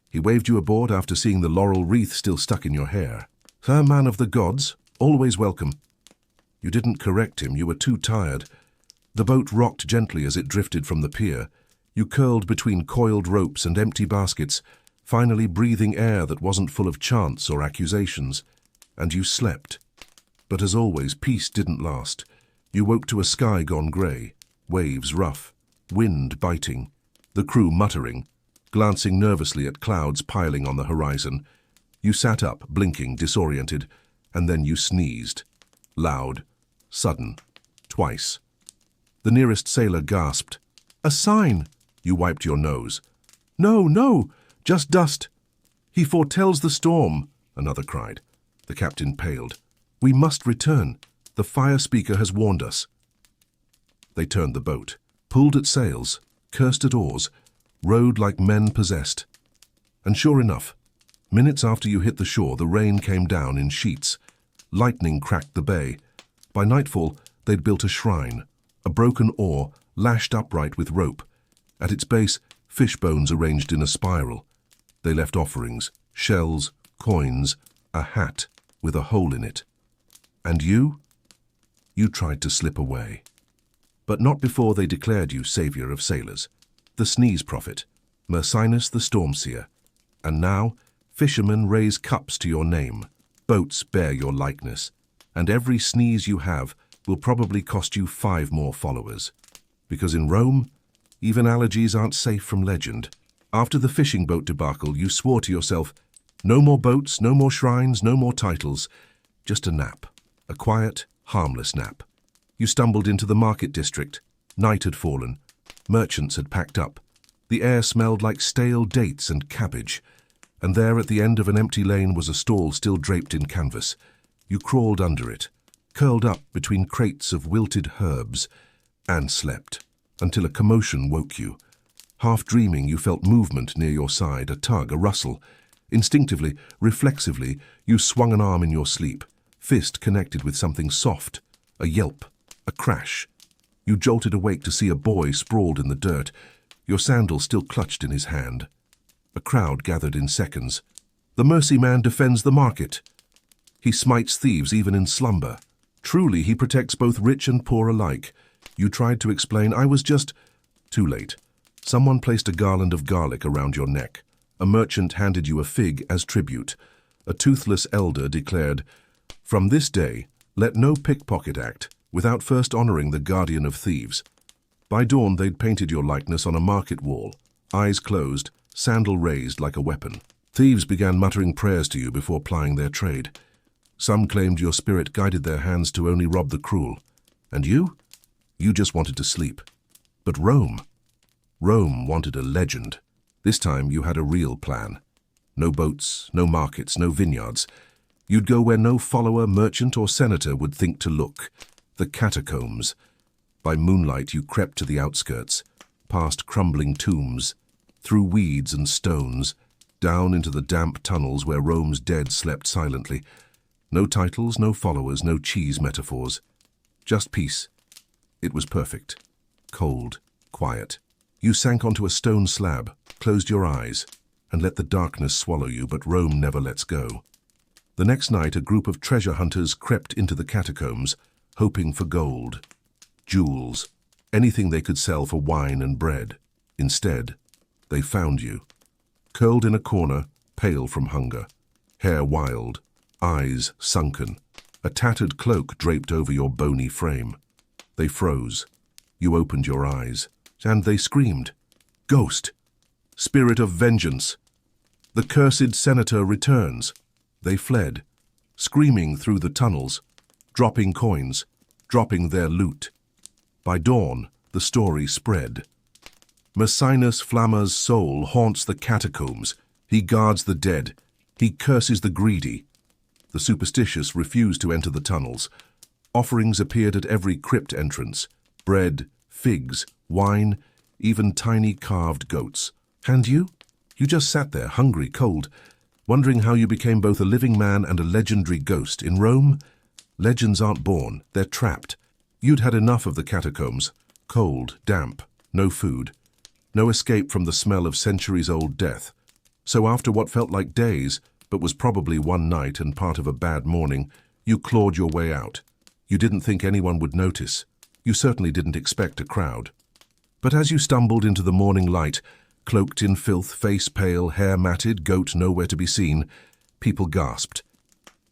S1: He waved you aboard after seeing the laurel wreath still stuck in your hair. "Sir, man of the gods, always welcome." You didn't correct him, you were too tired. The boat rocked gently as it drifted from the pier. You curled between coiled ropes and empty baskets, finally breathing air that wasn't full of chants or accusations, and you slept. But as always, peace didn't last. You woke to a sky gone grey, waves rough, wind biting, the crew muttering, glancing nervously at clouds piling on the horizon. You sat up, blinking, disoriented, and then you sneezed. Loud, sudden, twice. The nearest sailor gasped. "A sign!" You wiped your nose. "No, no, just dust." "He foretells the storm," another cried. The captain paled. "We must return. The fire speaker has warned us." They turned the boat, pulled at sails, cursed at oars, rowed like men possessed. And sure enough, minutes after you hit the shore, the rain came down in sheets. Lightning cracked the bay. By nightfall, they'd built a shrine, a broken oar lashed upright with rope. At its base, fish bones arranged in a spiral. They left offerings, shells, coins, a hat with a hole in it. And you? You tried to slip away. But not before they declared you savior of sailors, the sneeze prophet, Mercinus the storm seer. And now, fishermen raise cups to your name, boats bear your likeness, and every sneeze you have will probably cost you 5 more followers. Because in Rome, even allergies aren't safe from legend. After the fishing boat debacle, you swore to yourself, no more boats, no more shrines, no more titles, just a nap, a quiet, harmless nap. You stumbled into the market district. Night had fallen. Merchants had packed up. The air smelled like stale dates and cabbage. And there at the end of an empty lane was a stall still draped in canvas. You crawled under it, curled up between crates of wilted herbs, and slept, until a commotion woke you. Half dreaming, you felt movement near your side, a tug, a rustle. Instinctively, reflexively, you swung an arm in your sleep, fist connected with something soft, a yelp, a crash. You jolted awake to see a boy sprawled in the dirt, your sandal still clutched in his hand. A crowd gathered in seconds. "The mercy man defends the market. He smites thieves even in slumber. Truly, he protects both rich and poor alike." You tried to explain, "I was just—" Too late. Someone placed a garland of garlic around your neck. A merchant handed you a fig as tribute. A toothless elder declared, "From this day, let no pickpocket act without first honoring the guardian of thieves." By dawn, they'd painted your likeness on a market wall, eyes closed, sandal raised like a weapon. Thieves began muttering prayers to you before plying their trade. Some claimed your spirit guided their hands to only rob the cruel. And you? You just wanted to sleep. But Rome wanted a legend. This time you had a real plan. No boats, no markets, no vineyards. You'd go where no follower, merchant, or senator would think to look. The catacombs. By moonlight you crept to the outskirts, past crumbling tombs, through weeds and stones, down into the damp tunnels where Rome's dead slept silently. No titles, no followers, no cheese metaphors. Just peace. It was perfect. Cold, quiet. You sank onto a stone slab, closed your eyes, and let the darkness swallow you, but Rome never lets go. The next night, a group of treasure hunters crept into the catacombs, hoping for gold, jewels, anything they could sell for wine and bread. Instead, they found you, curled in a corner, pale from hunger, hair wild, eyes sunken, a tattered cloak draped over your bony frame. They froze. You opened your eyes, and they screamed, "Ghost! Spirit of vengeance! The cursed senator returns!" They fled, screaming through the tunnels, dropping coins, dropping their loot. By dawn, the story spread. Mercinus Flamma's soul haunts the catacombs. He guards the dead. He curses the greedy. The superstitious refused to enter the tunnels. Offerings appeared at every crypt entrance. Bread, figs, wine, even tiny carved goats. And you? You just sat there, hungry, cold, wondering how you became both a living man and a legendary ghost. In Rome, legends aren't born, they're trapped. You'd had enough of the catacombs. Cold, damp, no food. No escape from the smell of centuries-old death. So after what felt like days, but was probably one night and part of a bad morning, you clawed your way out. You didn't think anyone would notice. You certainly didn't expect a crowd. But as you stumbled into the morning light, cloaked in filth, face pale, hair matted, goat nowhere to be seen. People gasped.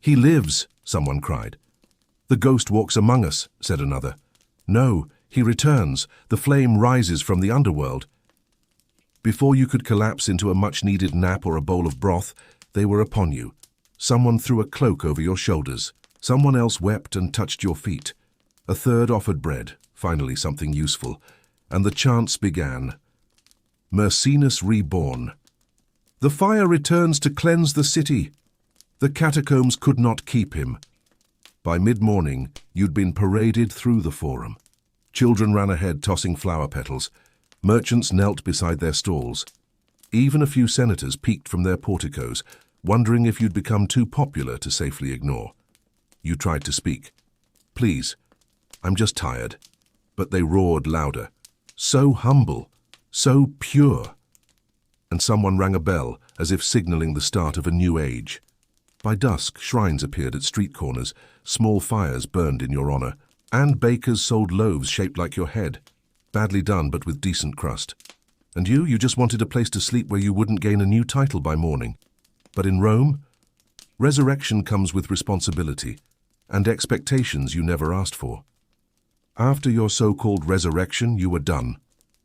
S1: "He lives," someone cried. "The ghost walks among us," said another. "No, he returns. The flame rises from the underworld." Before you could collapse into a much-needed nap or a bowl of broth, they were upon you. Someone threw a cloak over your shoulders. Someone else wept and touched your feet. A third offered bread, finally something useful, and the chants began. Mercinus reborn. The fire returns to cleanse the city. The catacombs could not keep him. By mid-morning, you'd been paraded through the forum. Children ran ahead tossing flower petals. Merchants knelt beside their stalls. Even a few senators peeked from their porticos, wondering if you'd become too popular to safely ignore. You tried to speak. "Please, I'm just tired." But they roared louder. So humble, so pure. And someone rang a bell, as if signaling the start of a new age. By dusk, shrines appeared at street corners, small fires burned in your honor, and bakers sold loaves shaped like your head. Badly done, but with decent crust. And you just wanted a place to sleep where you wouldn't gain a new title by morning. But in Rome, resurrection comes with responsibility, and expectations you never asked for. After your so-called resurrection, you were done.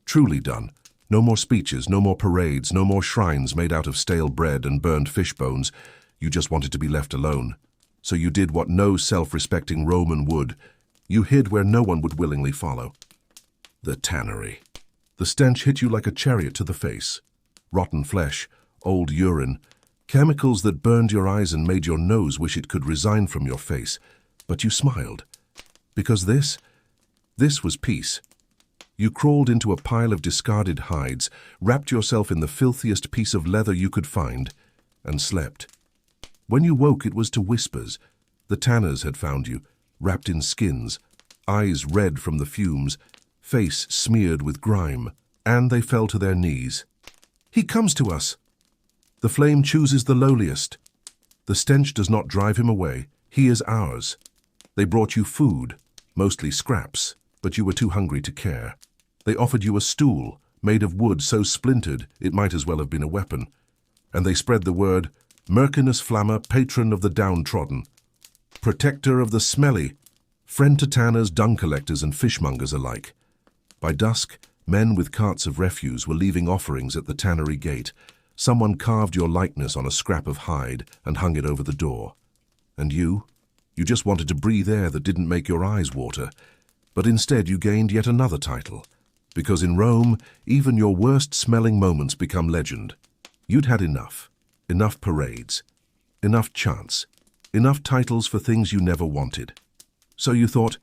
S1: Truly done. No more speeches, no more parades, no more shrines made out of stale bread and burned fish bones. You just wanted to be left alone. So you did what no self-respecting Roman would. You hid where no one would willingly follow. The tannery. The stench hit you like a chariot to the face. Rotten flesh, old urine, chemicals that burned your eyes and made your nose wish it could resign from your face. But you smiled. Because this was peace. You crawled into a pile of discarded hides, wrapped yourself in the filthiest piece of leather you could find, and slept. When you woke, it was to whispers. The tanners had found you, wrapped in skins, eyes red from the fumes, face smeared with grime, and they fell to their knees. "He comes to us." The flame chooses the lowliest. The stench does not drive him away. He is ours. They brought you food, mostly scraps, but you were too hungry to care. They offered you a stool, made of wood so splintered it might as well have been a weapon. And they spread the word, Mercinus Flamma, patron of the downtrodden, protector of the smelly, friend to tanners, dung collectors, and fishmongers alike. By dusk, men with carts of refuse were leaving offerings at the tannery gate. Someone carved your likeness on a scrap of hide and hung it over the door. And you just wanted to breathe air that didn't make your eyes water. But instead you gained yet another title. Because in Rome, even your worst-smelling moments become legend. You'd had enough. Enough parades. Enough chants. Enough titles for things you never wanted. So you thought,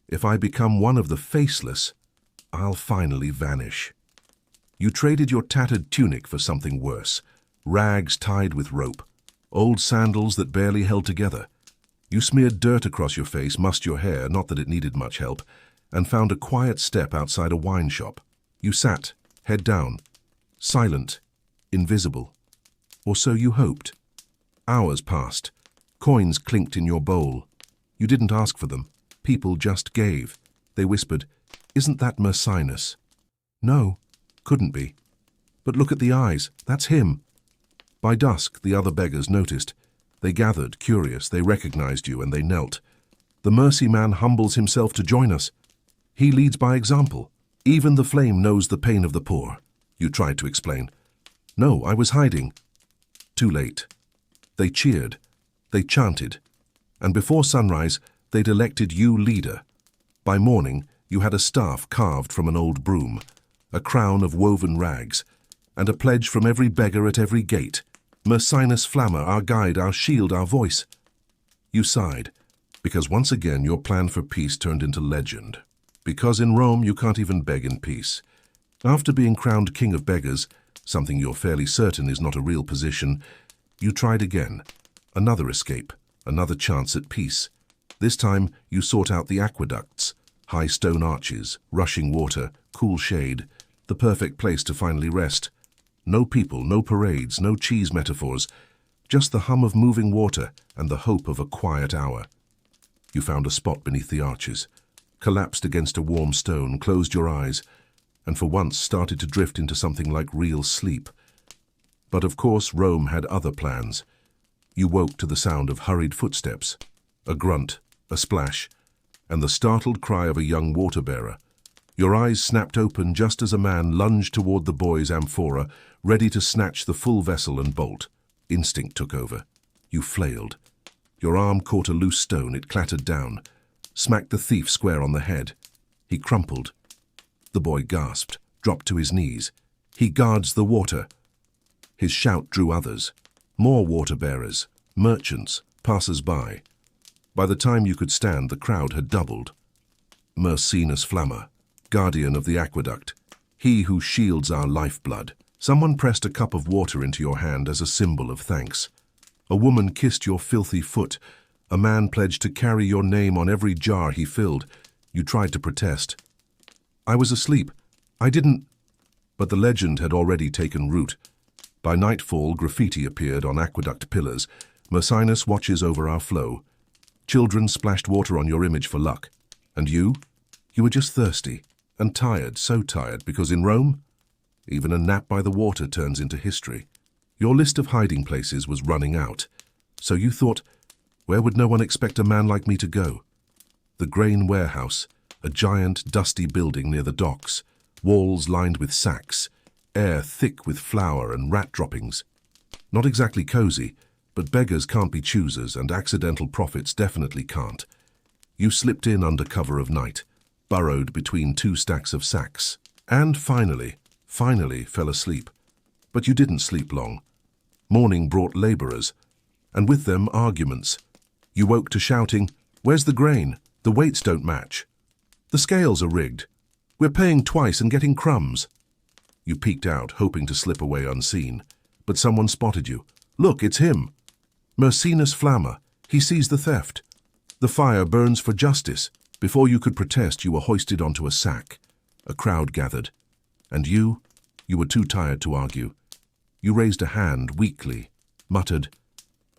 S1: if I become one of the faceless, I'll finally vanish. You traded your tattered tunic for something worse. Rags tied with rope. Old sandals that barely held together. You smeared dirt across your face, mussed your hair, not that it needed much help, and found a quiet step outside a wine shop. You sat, head down, silent, invisible. Or so you hoped. Hours passed. Coins clinked in your bowl. You didn't ask for them. People just gave. They whispered, "Isn't that Mercinus?" No, couldn't be. But look at the eyes. That's him. By dusk, the other beggars noticed. They gathered, curious. They recognized you, and they knelt. The mercy man humbles himself to join us. He leads by example. Even the flame knows the pain of the poor. You tried to explain. No, I was hiding. Too late. They cheered. They chanted. And before sunrise, they'd elected you leader. By morning, you had a staff carved from an old broom, a crown of woven rags, and a pledge from every beggar at every gate. Mercinus Flamma, our guide, our shield, our voice. You sighed, because once again your plan for peace turned into legend. Because in Rome you can't even beg in peace. After being crowned king of beggars, something you're fairly certain is not a real position, you tried again. Another escape, another chance at peace. This time you sought out the aqueducts, high stone arches, rushing water, cool shade, the perfect place to finally rest. No people, no parades, no cheese metaphors, just the hum of moving water and the hope of a quiet hour. You found a spot beneath the arches, collapsed against a warm stone, closed your eyes, and for once started to drift into something like real sleep. But of course Rome had other plans. You woke to the sound of hurried footsteps, a grunt, a splash, and the startled cry of a young water-bearer. Your eyes snapped open just as a man lunged toward the boy's amphora, ready to snatch the full vessel and bolt. Instinct took over. You flailed. Your arm caught a loose stone. It clattered down, smacked the thief square on the head. He crumpled. The boy gasped, dropped to his knees. He guards the water. His shout drew others. More water-bearers, merchants, passers-by. By the time you could stand, the crowd had doubled. Mercinus Flamma, guardian of the aqueduct, he who shields our lifeblood. Someone pressed a cup of water into your hand as a symbol of thanks. A woman kissed your filthy foot. A man pledged to carry your name on every jar he filled. You tried to protest. I was asleep. I didn't... But the legend had already taken root. By nightfall, graffiti appeared on aqueduct pillars. Mercinus watches over our flow. Children splashed water on your image for luck. And you? You were just thirsty. And tired, so tired, because in Rome, even a nap by the water turns into history. Your list of hiding places was running out. So you thought, where would no one expect a man like me to go? The grain warehouse, a giant, dusty building near the docks, walls lined with sacks, air thick with flour and rat droppings. Not exactly cozy, but beggars can't be choosers and accidental prophets definitely can't. You slipped in under cover of night, burrowed between two stacks of sacks, and finally fell asleep. But you didn't sleep long. Morning brought laborers, and with them arguments. You woke to shouting, "Where's the grain? The weights don't match. The scales are rigged. We're paying twice and getting crumbs." You peeked out, hoping to slip away unseen, but someone spotted you. "Look, it's him. Mercinus Flamma. He sees the theft. The fire burns for justice." Before you could protest, you were hoisted onto a sack. A crowd gathered. And you were too tired to argue. You raised a hand weakly, muttered,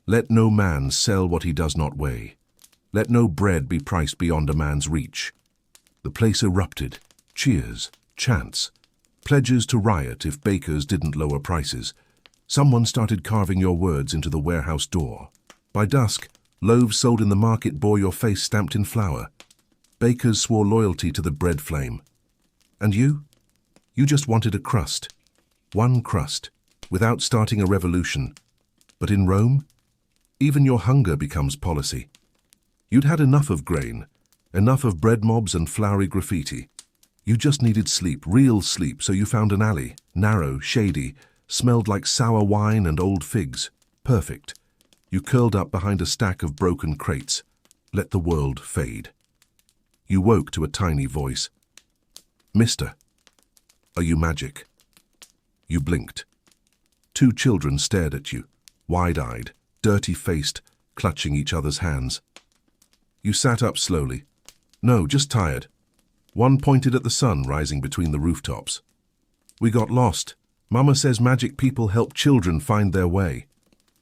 S1: "Let no man sell what he does not weigh. Let no bread be priced beyond a man's reach." The place erupted. Cheers, chants, pledges to riot if bakers didn't lower prices. Someone started carving your words into the warehouse door. By dusk, loaves sold in the market bore your face stamped in flour. Bakers swore loyalty to the bread flame. And you? You just wanted a crust. One crust, without starting a revolution. But in Rome, even your hunger becomes policy. You'd had enough of grain, enough of bread mobs and flowery graffiti. You just needed sleep, real sleep, so you found an alley, narrow, shady, smelled like sour wine and old figs. Perfect. You curled up behind a stack of broken crates. Let the world fade. You woke to a tiny voice. "Mister, are you magic?" You blinked. Two children stared at you, wide-eyed, dirty-faced, clutching each other's hands. You sat up slowly. "No, just tired." One pointed at the sun rising between the rooftops. "We got lost. Mama says magic people help children find their way."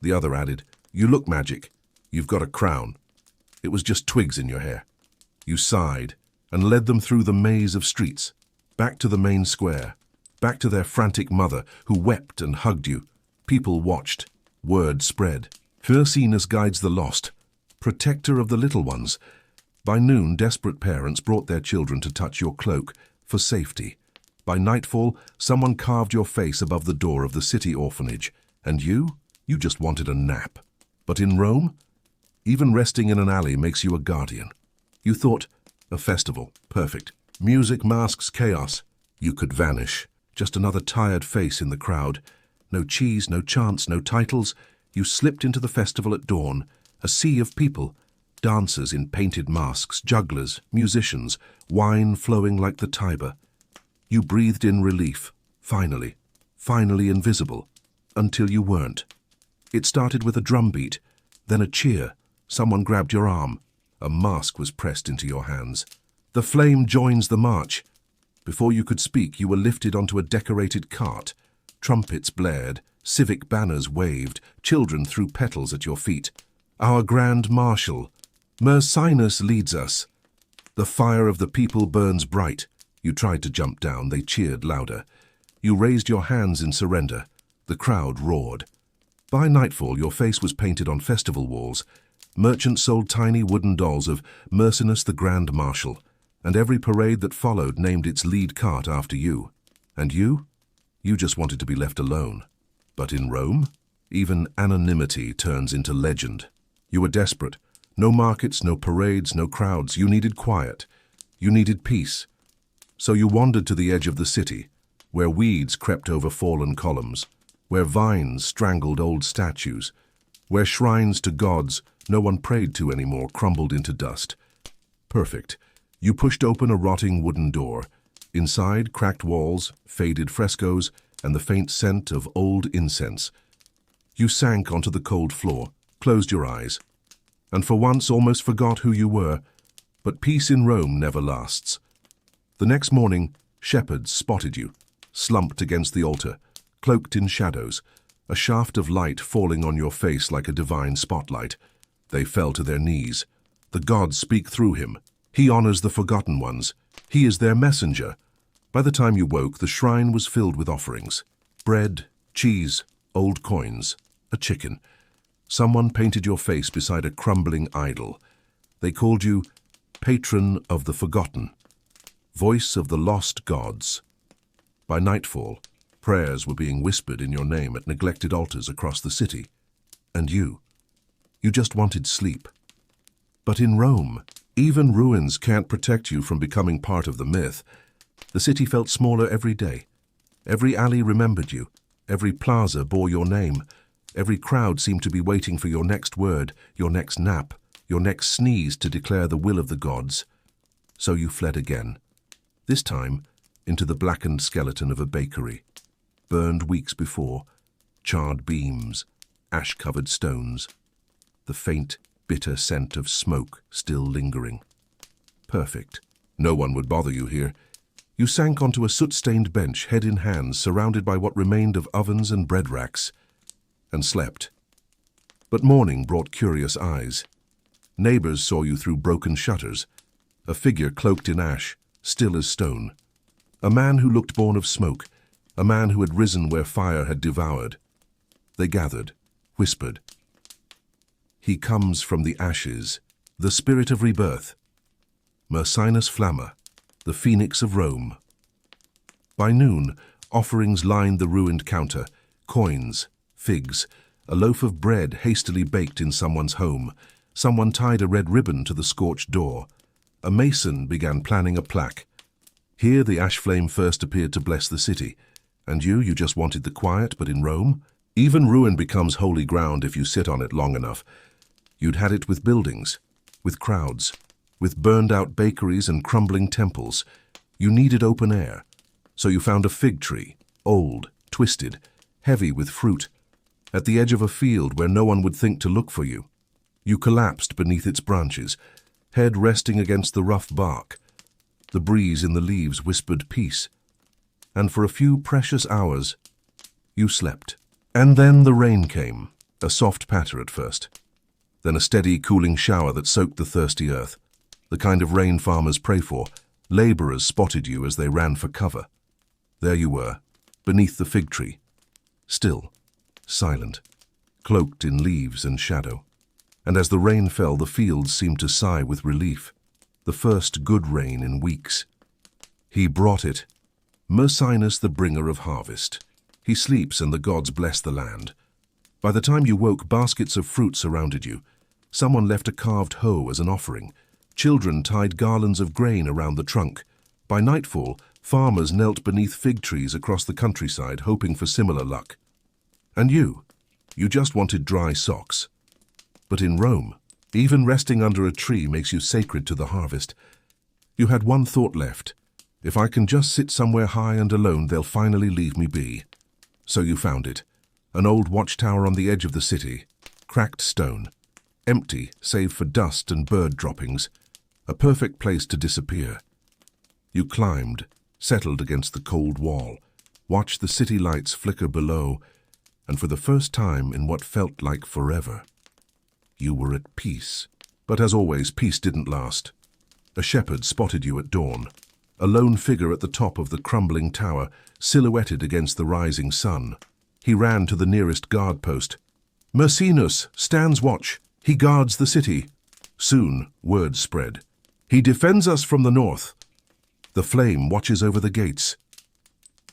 S1: The other added, "You look magic. You've got a crown. It was just twigs in your hair." You sighed and led them through the maze of streets, back to the main square, back to their frantic mother, who wept and hugged you. People watched. Word spread. Mercinus guides the lost, protector of the little ones. By noon, desperate parents brought their children to touch your cloak for safety. By nightfall, someone carved your face above the door of the city orphanage. And you just wanted a nap. But in Rome, even resting in an alley makes you a guardian. You thought, a festival, perfect. Music masks chaos. You could vanish. Just another tired face in the crowd. No cheese, no chants, no titles. You slipped into the festival at dawn. A sea of people. Dancers in painted masks, jugglers, musicians, wine flowing like the Tiber. You breathed in relief. Finally invisible. Until you weren't. It started with a drumbeat, then a cheer. Someone grabbed your arm. A mask was pressed into your hands. The flame joins the march. Before you could speak, you were lifted onto a decorated cart. Trumpets blared, civic banners waved, children threw petals at your feet. Our Grand Marshal, Mercinus, leads us. The fire of the people burns bright. You tried to jump down, they cheered louder. You raised your hands in surrender. The crowd roared. By nightfall, your face was painted on festival walls. Merchants sold tiny wooden dolls of Mercenus the Grand Marshal, and every parade that followed named its lead cart after you. And you? You just wanted to be left alone. But in Rome, even anonymity turns into legend. You were desperate. No markets, no parades, no crowds. You needed quiet. You needed peace. So you wandered to the edge of the city, where weeds crept over fallen columns, where vines strangled old statues, where shrines to gods no one prayed to anymore crumbled into dust. Perfect. You pushed open a rotting wooden door. Inside, cracked walls, faded frescoes, and the faint scent of old incense. You sank onto the cold floor, closed your eyes, and for once almost forgot who you were. But peace in Rome never lasts. The next morning, shepherds spotted you, slumped against the altar, cloaked in shadows, a shaft of light falling on your face like a divine spotlight. They fell to their knees. The gods speak through him. He honors the forgotten ones. He is their messenger. By the time you woke, the shrine was filled with offerings. Bread, cheese, old coins, a chicken. Someone painted your face beside a crumbling idol. They called you patron of the forgotten, voice of the lost gods. By nightfall, prayers were being whispered in your name at neglected altars across the city. And you just wanted sleep. But in Rome, even ruins can't protect you from becoming part of the myth. The city felt smaller every day. Every alley remembered you. Every plaza bore your name. Every crowd seemed to be waiting for your next word, your next nap, your next sneeze to declare the will of the gods. So you fled again. This time, into the blackened skeleton of a bakery. Burned weeks before, charred beams, ash-covered stones. The faint, bitter scent of smoke still lingering. Perfect. No one would bother you here. You sank onto a soot-stained bench, head in hands, surrounded by what remained of ovens and bread racks, and slept. But morning brought curious eyes. Neighbors saw you through broken shutters, a figure cloaked in ash, still as stone. A man who looked born of smoke, a man who had risen where fire had devoured. They gathered, whispered. He comes from the ashes, the spirit of rebirth. Mercinus Flamma, the phoenix of Rome. By noon, offerings lined the ruined counter, coins, figs, a loaf of bread hastily baked in someone's home. Someone tied a red ribbon to the scorched door. A mason began planning a plaque. Here the ash flame first appeared to bless the city. And you just wanted the quiet, but in Rome? Even ruin becomes holy ground if you sit on it long enough. You'd had it with buildings, with crowds, with burned-out bakeries and crumbling temples. You needed open air, so you found a fig tree, old, twisted, heavy with fruit, at the edge of a field where no one would think to look for you. You collapsed beneath its branches, head resting against the rough bark. The breeze in the leaves whispered peace, and for a few precious hours, you slept. And then the rain came, a soft patter at first, then a steady, cooling shower that soaked the thirsty earth, the kind of rain farmers pray for. Laborers spotted you as they ran for cover. There you were, beneath the fig tree, still, silent, cloaked in leaves and shadow. And as the rain fell, the fields seemed to sigh with relief. The first good rain in weeks. He brought it, Mercinus the bringer of harvest. He sleeps and the gods bless the land. By the time you woke, baskets of fruit surrounded you. Someone left a carved hoe as an offering. Children tied garlands of grain around the trunk. By nightfall, farmers knelt beneath fig trees across the countryside, hoping for similar luck. And you just wanted dry socks. But in Rome, even resting under a tree makes you sacred to the harvest. You had one thought left. If I can just sit somewhere high and alone, they'll finally leave me be. So you found it. An old watchtower on the edge of the city, cracked stone, empty save for dust and bird droppings, a perfect place to disappear. You climbed, settled against the cold wall, watched the city lights flicker below, and for the first time in what felt like forever, you were at peace. But as always, peace didn't last. A shepherd spotted you at dawn, a lone figure at the top of the crumbling tower, silhouetted against the rising sun. He ran to the nearest guard post. "Mercinus stands watch. He guards the city." Soon, word spread. "He defends us from the north. The flame watches over the gates.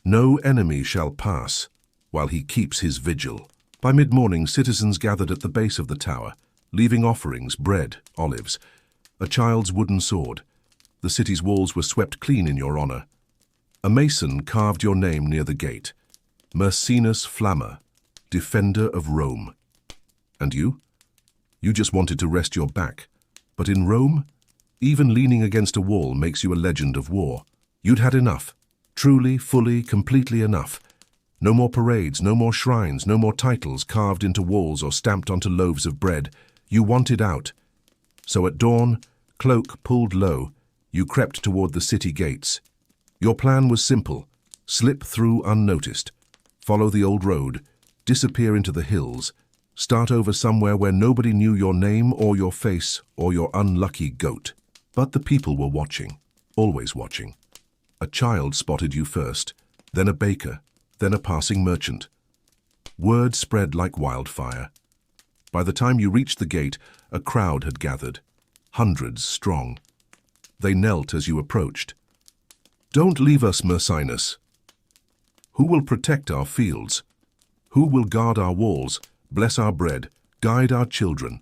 S1: No enemy shall pass while he keeps his vigil." By mid-morning, citizens gathered at the base of the tower, leaving offerings, bread, olives, a child's wooden sword. The city's walls were swept clean in your honor. A mason carved your name near the gate. Mercinus Flamma, defender of Rome. And you? You just wanted to rest your back. But in Rome, even leaning against a wall makes you a legend of war. You'd had enough. Truly, fully, completely enough. No more parades, no more shrines, no more titles carved into walls or stamped onto loaves of bread. You wanted out. So at dawn, cloak pulled low, you crept toward the city gates. Your plan was simple. Slip through unnoticed. Follow the old road. Disappear into the hills. Start over somewhere where nobody knew your name or your face or your unlucky goat. But the people were watching. Always watching. A child spotted you first, then a baker, then a passing merchant. Word spread like wildfire. By the time you reached the gate, a crowd had gathered, hundreds strong. They knelt as you approached. "Don't leave us, Mercinus. Who will protect our fields? Who will guard our walls, bless our bread, guide our children?"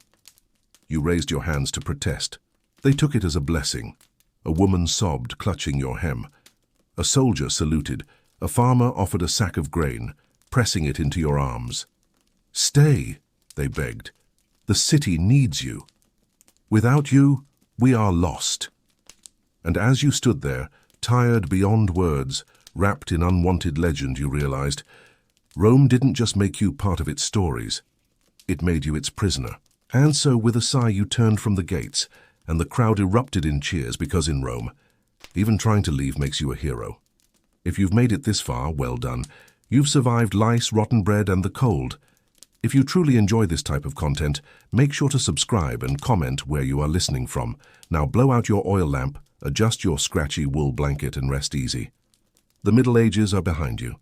S1: You raised your hands to protest. They took it as a blessing. A woman sobbed, clutching your hem. A soldier saluted. A farmer offered a sack of grain, pressing it into your arms. "Stay," they begged. "The city needs you. Without you, we are lost." And as you stood there, tired beyond words, wrapped in unwanted legend, you realized, Rome didn't just make you part of its stories, it made you its prisoner. And so with a sigh you turned from the gates, and the crowd erupted in cheers because in Rome, even trying to leave makes you a hero. If you've made it this far, well done. You've survived lice, rotten bread, and the cold. If you truly enjoy this type of content, make sure to subscribe and comment where you are listening from. Now blow out your oil lamp, adjust your scratchy wool blanket, and rest easy. The Middle Ages are behind you.